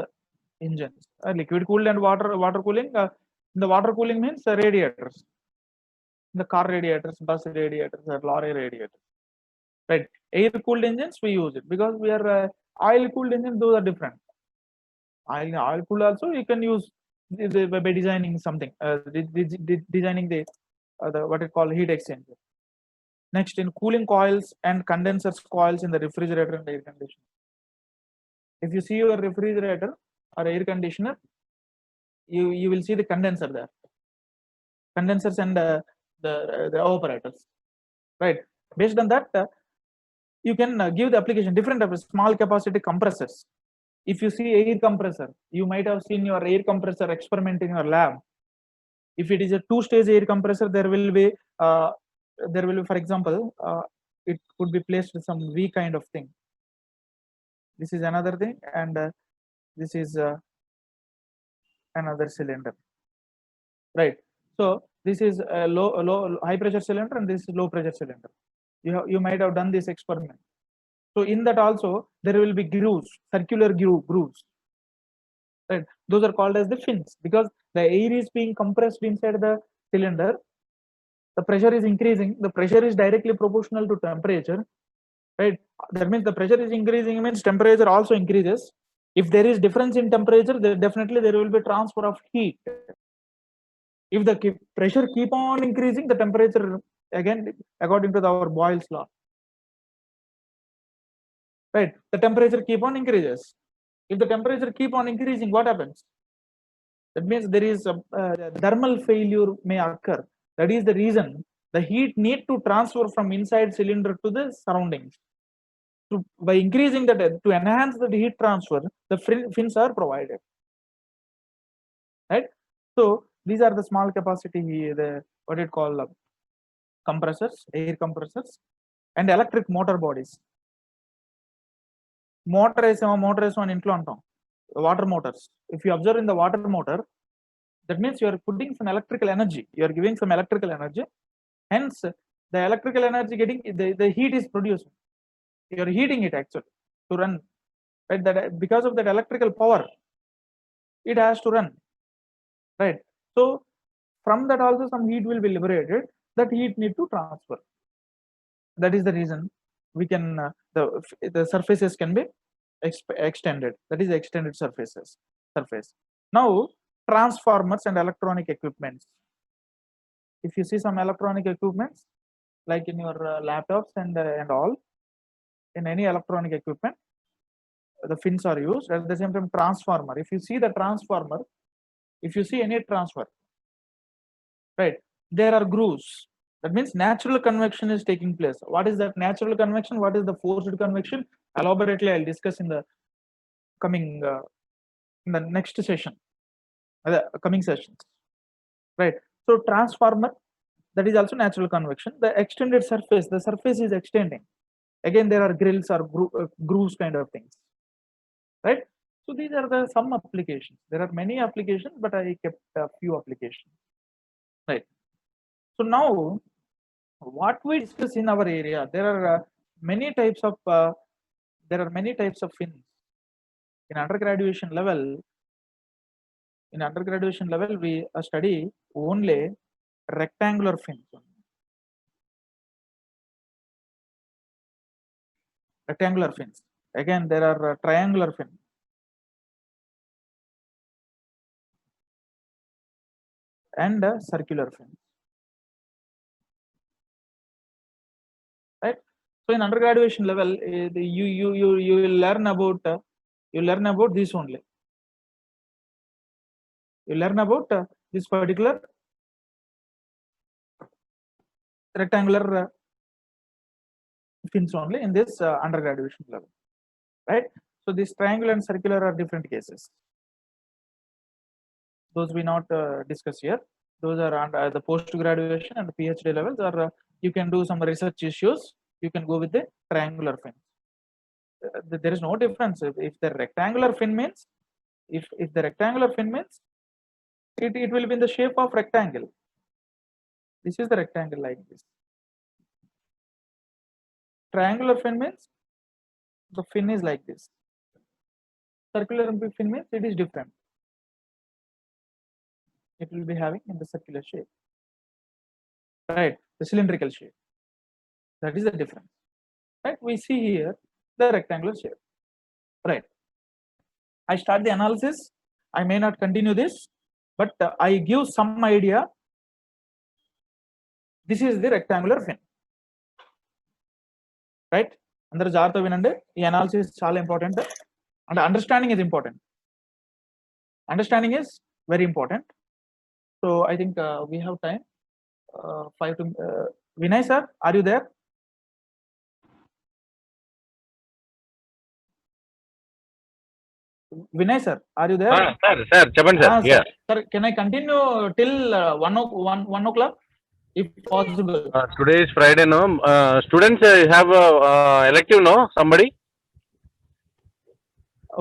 engines, liquid-cooled and water cooling. The water cooling means radiators. The car radiators, bus radiators, or lorry radiators. Right. Air-cooled engines we use it because we are oil-cooled engines. Those are different. Oil-cooled also you can use by designing something, designing the what it called heat exchanger. Next, in cooling coils and condensers coils in the refrigerator and air conditioner. If you see your refrigerator or air conditioner, you will see the condenser there. Condensers and the evaporators. Right. Based on that, you can give the application different of small capacity compressors. If you see air compressor, you might have seen your air compressor experiment in your lab. If it is a two-stage air compressor, there will be, for example, it could be placed with some V kind of thing. This is another thing, and this is another cylinder, right? So this is a low high pressure cylinder, and this is low pressure cylinder. You might have done this experiment. So in that also there will be grooves, circular grooves, right? Those are called as the fins, because the air is being compressed inside the cylinder. The pressure is increasing. The pressure is directly proportional to temperature, right? That means the pressure is increasing means temperature also increases. If there is difference in temperature, then definitely there will be transfer of heat. If the pressure keep on increasing, the temperature, again according to our Boyle's law, right? The temperature keep on increases. If the temperature keep on increasing, what happens? That means there is a thermal failure may occur. That is the reason the heat need to transfer from inside cylinder to the surroundings. By increasing that, to enhance the heat transfer, the fins are provided, right? So these are the small capacity, the what it called compressors, air compressors, and electric motor bodies. Motor is one intlo antam. Water motors. If you observe in the water motor, that means you are putting some electrical energy. You are giving some electrical energy. Hence, the electrical energy getting the heat is produced. You are heating it actually to run. Right? That because of that electrical power, it has to run. Right. So from that also some heat will be liberated. That heat need to transfer. That is the reason we can the surfaces can be extended. That is extended surface. Now transformers and electronic equipments. If you see some electronic equipments like in your laptops and all, in any electronic equipment, the fins are used. At the same time, transformer. If you see the transformer, if you see any transformer, right, there are grooves. That means natural convection is taking place. What is that natural convection? What is the forced convection? Elaborately, I'll discuss in the coming in the next session, the coming sessions, right? So transformer, that is also natural convection. The extended surface, the surface is extending. Again, there are grills or grooves kind of things, right? So these are the some applications. There are many applications, but I kept a few applications, right? So now, what we discuss in our area, there are many types of fins. In undergraduation level, we study only rectangular fins. Rectangular fins. Again, there are triangular fins. And circular fins. Right. So in undergraduation level, you will learn about this only. You learn about this particular rectangular fins only in this undergraduation level, right? So this triangular and circular are different cases. Those we not discuss here. Those are under the post graduation and the PhD levels, or you can do some research issues. You can go with the triangular fin. There is no difference. If the rectangular fin means, if the rectangular fin means, it will be in the shape of rectangle. This is the rectangle like this. Triangular fin means the fin is like this. Circular fin means it is different. It will be having in the circular shape, right? The cylindrical shape. That is the difference, right? We see here the rectangular shape, right? I start the analysis. I may not continue this, but I give some idea. This is the rectangular fin, right? Andaru jagrata vinandi. The analysis is చాలా important, and understanding is important. Understanding is very important. So I think we have time. 5 to Vinay sir, are you there? Vinay sir, are you there? Sir, చెప్పండి sir. Yeah. Sir, can I continue till 1 o'clock if possible? Today is Friday, no? Students have elective, no? Somebody?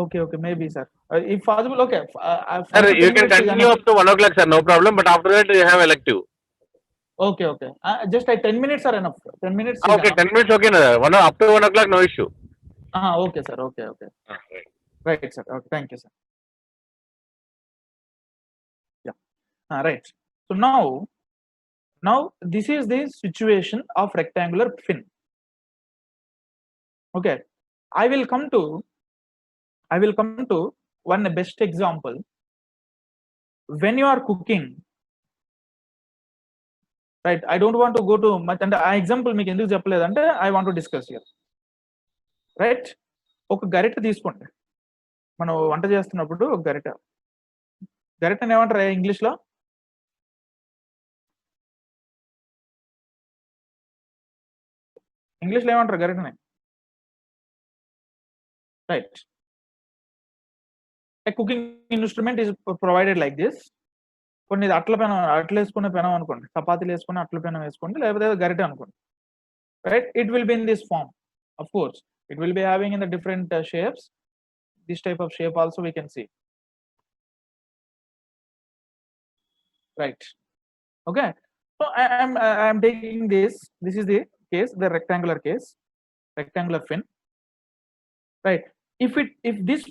Okay, maybe sir. If possible, okay. Sir, you can continue up to 1 o'clock, sir. No problem. But after that, you have elective. Okay. Just 10 minutes are enough. 10 minutes. Is Okay, enough. 10 minutes, okay. Up to 1 o'clock, no issue. Okay, sir. Okay. Right, sir. Okay, thank you, sir. Yeah. Right. So now this is the situation of rectangular fin. Okay. I will come to one best example. When you are cooking, right? I don't want to go to much, and ఆ example మీకు ఎందుకు చెప్పలేదంటే I want to discuss here. Right? ఒక గరిట తీసుకోండి. మనం వంట చేస్తున్నప్పుడు ఒక గరిటని ఏమంటారు ఇంగ్లీష్లో? ఇంగ్లీష్లో ఏమంటారు గరిటని? Right. A cooking instrument is provided like this. కొన్ని అట్ల పెనం, అట్లు వేసుకునే పెనం అనుకోండి, చపాతీలు వేసుకుని అట్ల పెనం వేసుకోండి, లేకపోతే గరిట అనుకోండి. Right? It will be in this form. Of course, it will be having in the different shapes. This type of shape also we can see. Right. Okay. So I am taking this. This is the case, the rectangular case, rectangular fin. Right. If this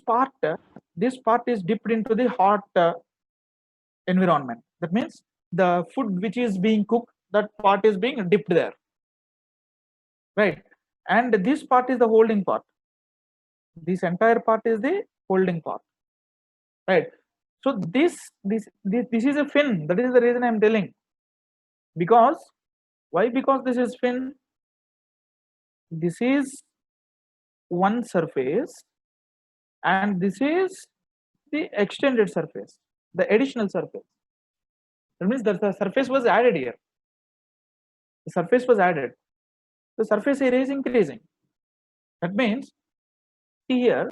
part is dipped into the hot environment, that means the food which is being cooked, that part is being dipped there. Right. And this part is the holding part. This entire part is the holding part. Right. So this is a fin. That is the reason I am telling. Because why? Because this is fin. This is one surface, and this is the extended surface, the additional surface. That means that the surface was added here. The surface was added. The surface area is increasing. That means here,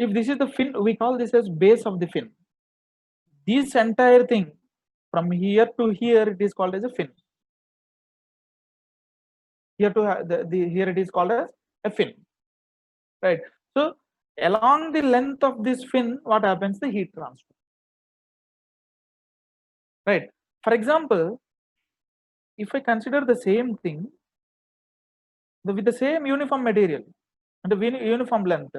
if this is the fin, we call this as base of the fin. This entire thing from here to here, it is called as a fin. Here to here it is called as a fin. Right. So along the length of this fin, what happens? The heat transfer. Right. For example, if I consider the same thing with the same uniform material and the uniform length,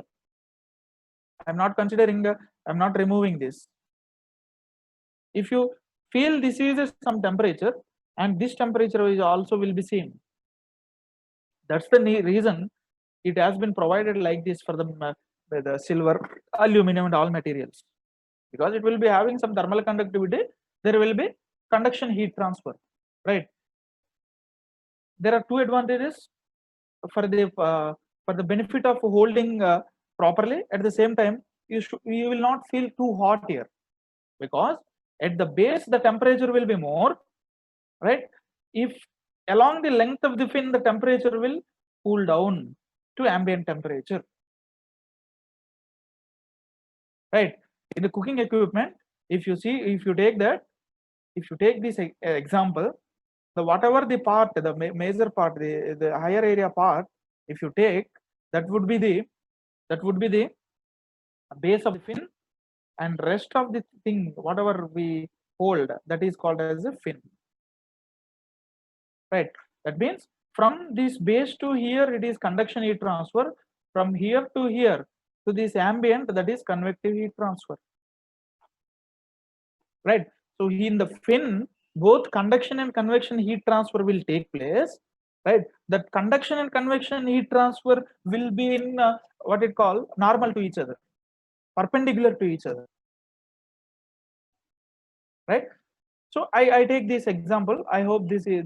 I'm not considering I'm not removing this. If you feel this is some temperature, and this temperature is also will be same. That's the reason it has been provided like this for the silver, aluminum, and all materials, because it will be having some thermal conductivity. There will be conduction heat transfer. Right. There are two advantages for the benefit of holding properly. At the same time, you will not feel too hot here, because at the base the temperature will be more. Right. If along the length of the fin, the temperature will cool down to ambient temperature. Right. In the cooking equipment, if you take this example, the whatever the part, the major part, the higher area part, if you take, that would be the base of the fin, and rest of the thing, whatever we hold, that is called as a fin. Right. That means from this base to here, it is conduction heat transfer. From here to here to this ambient, that is convective heat transfer. Right. So in the fin, both conduction and convection heat transfer will take place. Right. That conduction and convection heat transfer will be in what it call normal to each other, perpendicular to each other. Right. So I take this example. I hope this is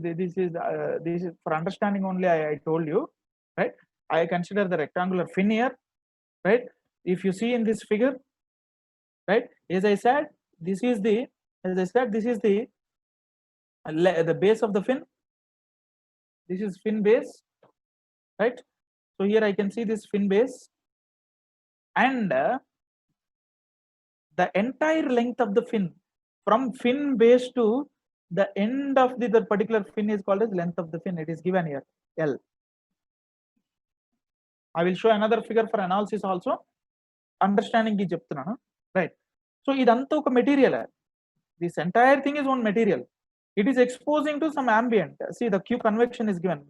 for understanding only. I told you. Right. I consider the rectangular fin here. Right. If you see in this figure, right, as I said, this is the base of the fin. This is fin base. Right. So here I can see this fin base, and the entire length of the fin from fin base to the end of the particular fin is called as length of the fin. It is given here L. I will show another figure for analysis also. Understanding ki cheptunanu, right? So idantha oka material. This entire thing is one material. It is exposing to some ambient. See, the Q convection is given.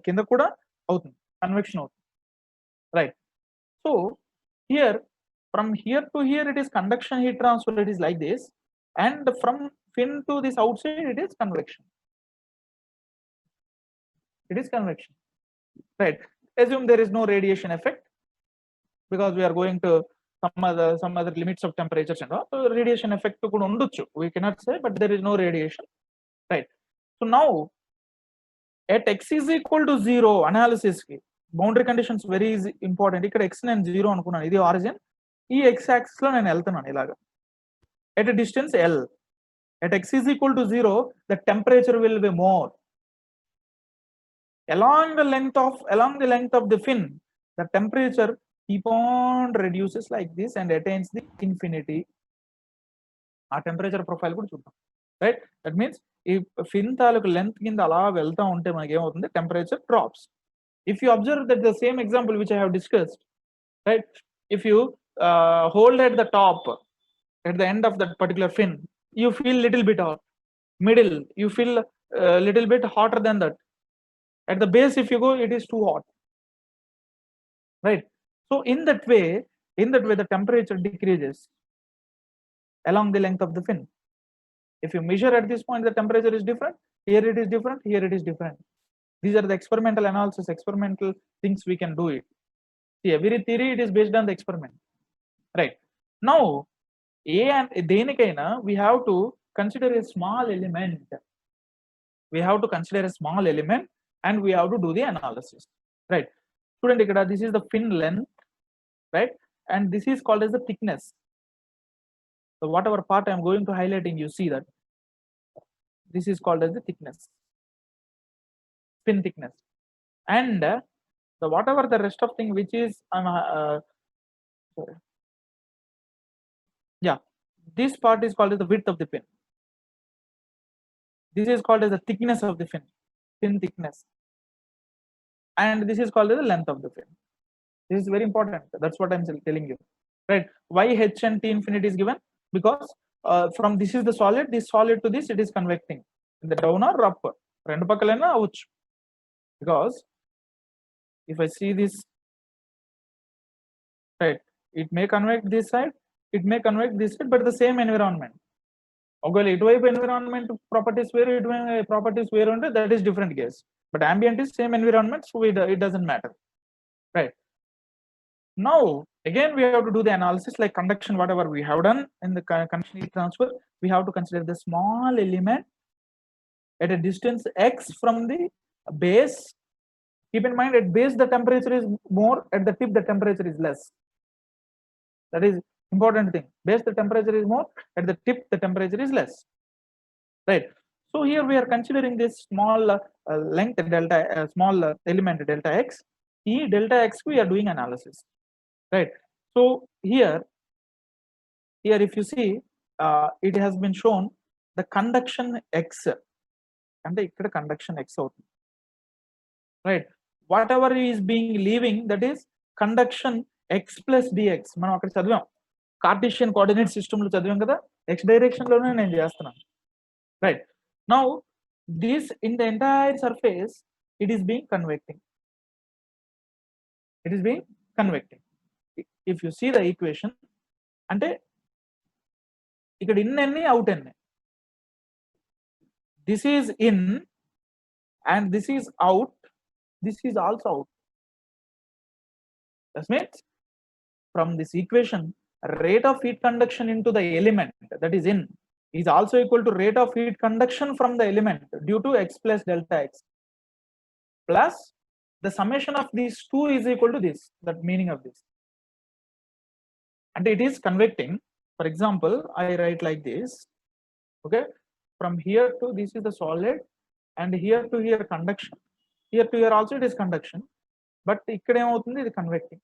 Kinda kuda avutundi, convection avutundi, right? So here, from here to here, it is conduction heat transfer. It is like this, and from fin to this outside, it is convection. It is convection, right? Assume there is no radiation effect because we are going to some other limits of temperatures and all. So radiation effect could undochu. We cannot say, but there is no radiation, right? So now at x is equal to 0 analysis ki boundary conditions very important. Ikkada x and 0 anukunnanu. Idi origin. Ee x axis lo nenu elthunanu ilaga. At a distance L, at x is equal to 0, the temperature will be more. Along the length of the fin, the temperature keep on reduces like this and attains the infinity. Our temperature profile kuda chuddam, right? That means if fin taluku length kinda ala velta unte manaki em avutundi, temperature drops. If you observe that the same example which I have discussed, right? If you hold at the top, at the end of that particular fin, you feel little bit hot. Middle, you feel a little bit hotter than that. At the base, if you go, it is too hot, right? So in that way, the temperature decreases along the length of the fin. If you measure at this point, the temperature is different. Here it is different. Here it is different. These are the experimental analysis, experimental things we can do it. See, every theory it is based on the experiment, right? Now, we have to consider a small element. We have to consider a small element and we have to do the analysis, right? Student, this is the fin length, right? And this is called as the thickness. So whatever part I am going to highlighting, you see that this is called as the thickness, fin thickness. And the whatever the rest of thing which is sorry. Yeah, this part is called as the width of the fin. This is called as the thickness of the fin thickness. And this is called as the length of the fin. This is very important. That's what I'm telling you, right? Why h and t infinity is given? Because from this is the solid, this solid to this, it is convecting in the down or up. Rendu pakkalena avchu. Because if I see this, right, it may convect this side, it may convect this side, but the same environment. ఒకవేళ ఇటువైపు environment properties వేరు, ఇటువైపు properties వేరు ఉంటే that is different case. But ambient is same environment, so it doesn't matter, right? Now again we have to do the analysis like conduction. Whatever we have done in the conduction heat transfer, we have to consider the small element at a distance x from the base. Keep in mind, at base the temperature is more, at the tip the temperature is less. That is important thing. Base the temperature is more, at the tip the temperature is less, right? So here we are considering this small length delta, small element delta x. Delta x we are doing analysis, right? So here if you see, it has been shown the conduction x, and ikkada conduction x out, right? Whatever is being leaving, that is conduction x plus dx. మనం అక్కడ చదివాం, Cartesian coordinate system లో చదివాం కదా, x direction లోనే నేను చేస్తున్నాను, right? Now this in the entire surface, it is being convecting. It is being convecting. If you see the equation, అంటే ఇక్కడ in ఎన్ని out ఎన్ని, this is in and this is out, this is also out. That means from this equation, rate of heat conduction into the element, that is in, is also equal to rate of heat conduction from the element due to x plus delta x, plus the summation of these two is equal to this. That meaning of this, and it is convecting. For example, I write like this, okay? From here to this is the solid, and here to here conduction, here to here also it is conduction, but ikkada em avutundi, it is convecting.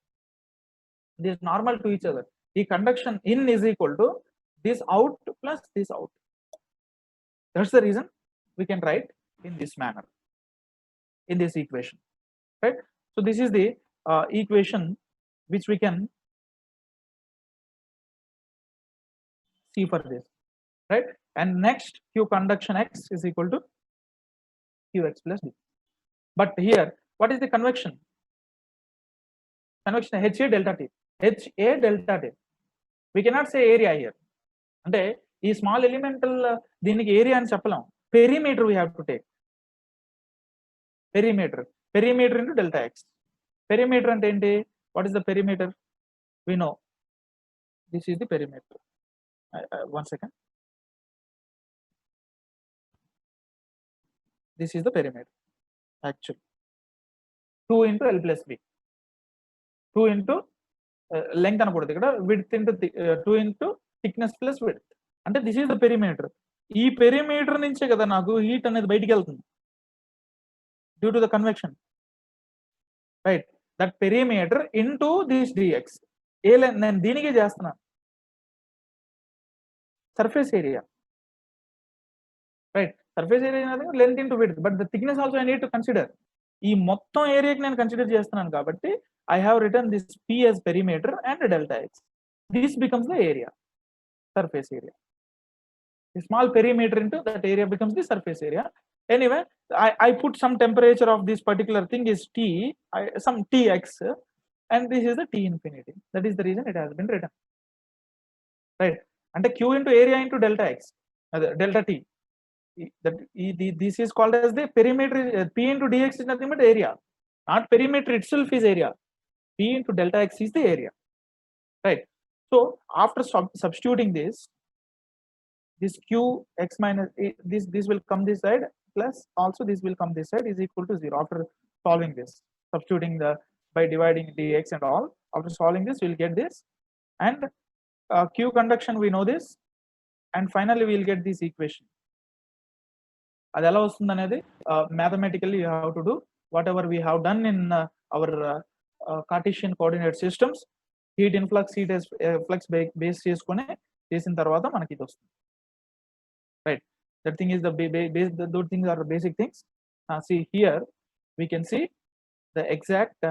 This is normal to each other. The conduction in is equal to this out plus this out. That's the reason we can write in this manner, in this equation, right? So this is the equation which we can see for this, right? And next, Q conduction X is equal to Qx plus D. But here, what is the convection? Convection HA delta T. HA delta T. We cannot say area here. అంటే ఈ small elemental దీనికి area అని చెప్పలేం. Perimeter we have to take. Perimeter into delta x. Perimeter అంటే ఏంటి? What is the perimeter? We know this is the perimeter. One second. This is the perimeter actually. 2 into L plus B. 2 into length అనకూడదు ఇక్కడ, width into 2 into thickness plus width. అంటే this is the perimeter. ఈ perimeter నుంచే కదా నాకు heat అనేది బయటికి వెళ్తుంది due to the convection, right? That perimeter into this dx. నేను దీనికే చేస్తున్నా surface area, right? Surface area is length into width, but the thickness also I need to consider. ఈ మొత్తం ఏరియాకి నేను కన్సిడర్ చేస్తున్నాను కాబట్టి I have written this P as perimeter and delta x. This becomes the area, surface area. A small perimeter into that area becomes the surface area. Anyway, I put some temperature of this particular thing is T, some Tx, and this is the T infinity. That is the reason it has been written, right? And Q into area into delta x, delta T. This is called as the perimeter. P into dx is nothing but area, not perimeter itself is area. P into delta x is the area, right? So after substituting this Q x minus this will come this side, plus also this will come this side, is equal to 0. After solving this, substituting by dividing dx and all, after solving this we'll get this, and Q conduction we know this, and finally we'll get this equation. అది ఎలా వస్తుంది అనేది mathematically you have to do whatever we have done in our Cartesian coordinate systems. Heat influx, heat flux base చేసుకొని చేసిన తర్వాత మనకి ఇది వస్తుంది, right? That thing is the base. Those things are the basic things. See here we can see the exact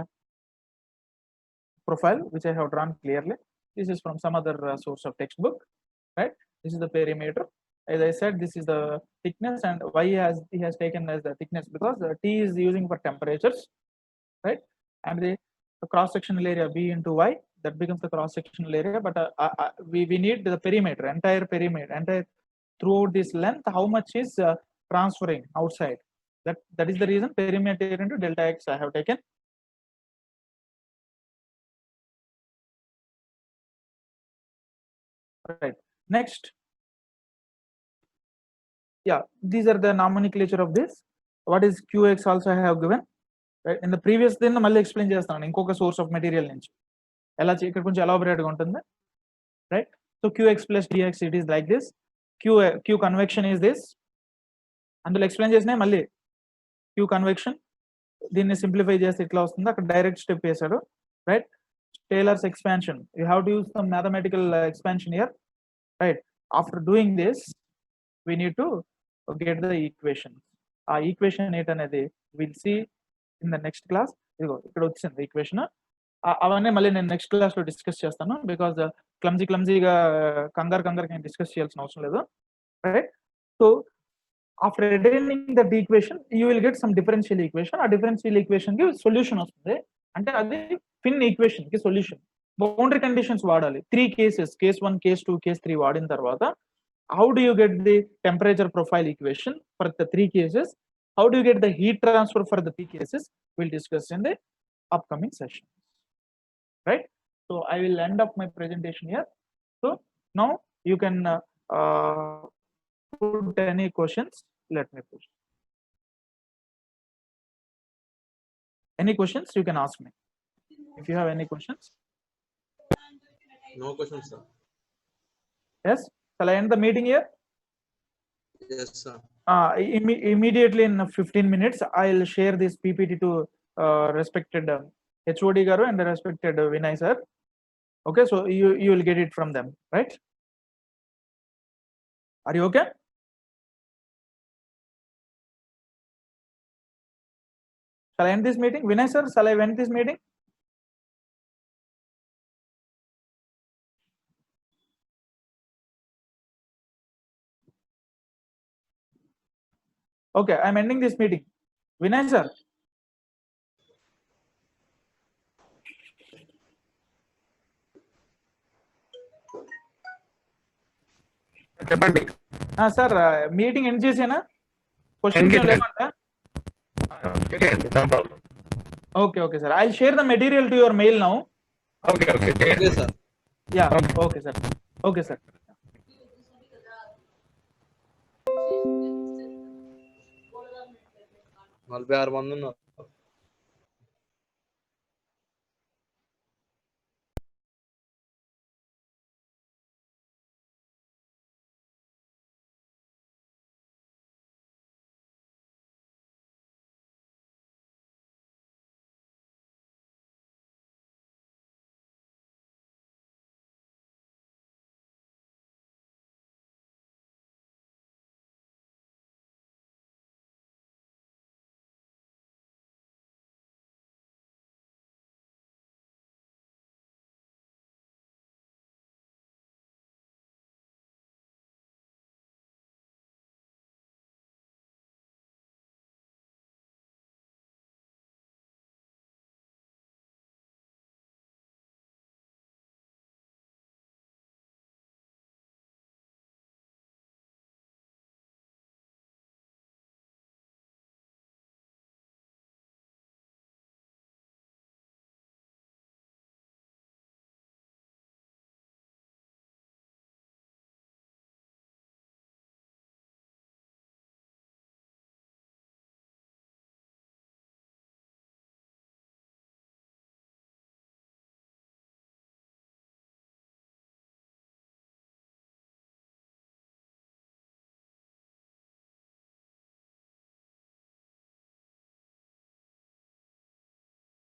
profile which I have drawn clearly. This is from some other source of textbook, right? This is the perimeter. As I said, this is the thickness, and why he has taken as the thickness, because T is using for temperatures, right? And the cross-sectional area B into Y, that becomes the cross-sectional area. But we need the perimeter, entire throughout this length, how much is transferring outside. That is the reason perimeter into delta x I have taken. Right. Next, yeah, these are the nomenclature of this. What is Qx also I have given, right? In the previous thing మళ్ళీ explain చేస్తాను ఇంకొక source of material నుంచి ఎలా ఇక్కడ కొంచెం elaborate గా ఉంటుంది, right? So Qx plus dx, it is like this. Q convection is this. అందులో ఎక్స్ప్లెయిన్ చేసినా మళ్ళీ Q convection దీన్ని సింప్లిఫై చేస్తే ఇట్లా వస్తుంది, అక్కడ డైరెక్ట్ స్టెప్ వేసాడు, right? Taylor's expansion, you have to use some mathematical expansion here, right? After doing this we need to get the equation. ఆ ఈక్వేషన్ ఏంటనేది we'll see in the next class. ఇదిగో ఇక్కడ వచ్చింది ఈక్వేషన్. అవన్నీ మళ్ళీ నేను next class లో discuss చేస్తాను, బికాజ్ క్లమ్జీగా కంగారు నేను డిస్కస్ చేయాల్సిన అవసరం లేదు, right? So after retaining that equation you will get some differential equation. ఆ డిఫరెన్షియల్ ఈక్వేషన్ కి సొల్యూషన్ వస్తుంది, అంటే అది ఫిన్ ఈక్వేషన్ కి సొల్యూషన్. బౌండరీ కండిషన్స్ వాడాలి. 3 cases, case 1, case 2, case 3 వాడిన తర్వాత how do you get the temperature profile equation for the 3 cases? How do you get the heat transfer for the 3 cases? We'll discuss in the upcoming session, right? So I will end up my presentation here. So now you can put any questions. Let me push. Any questions you can ask me if you have any questions. No questions, sir. Yes, shall I end the meeting here? Yes, sir. Immediately in 15 minutes I'll share this PPT to respected HOD garu and respected Vinay sir. Okay, so you will get it from them, right? Are you okay? Shall I end this meeting? Vinay sir, shall I end this meeting? Okay, I'm ending this meeting. Vinay sir. చెప్పండి. Sir meeting end చేసేనా? End చేసేయండి. No problem. Okay, sir. I'll share the material to your mail now. Okay. Okay, sir. Yeah, okay, sir. Okay, sir. 46 మంది ఉన్నారు.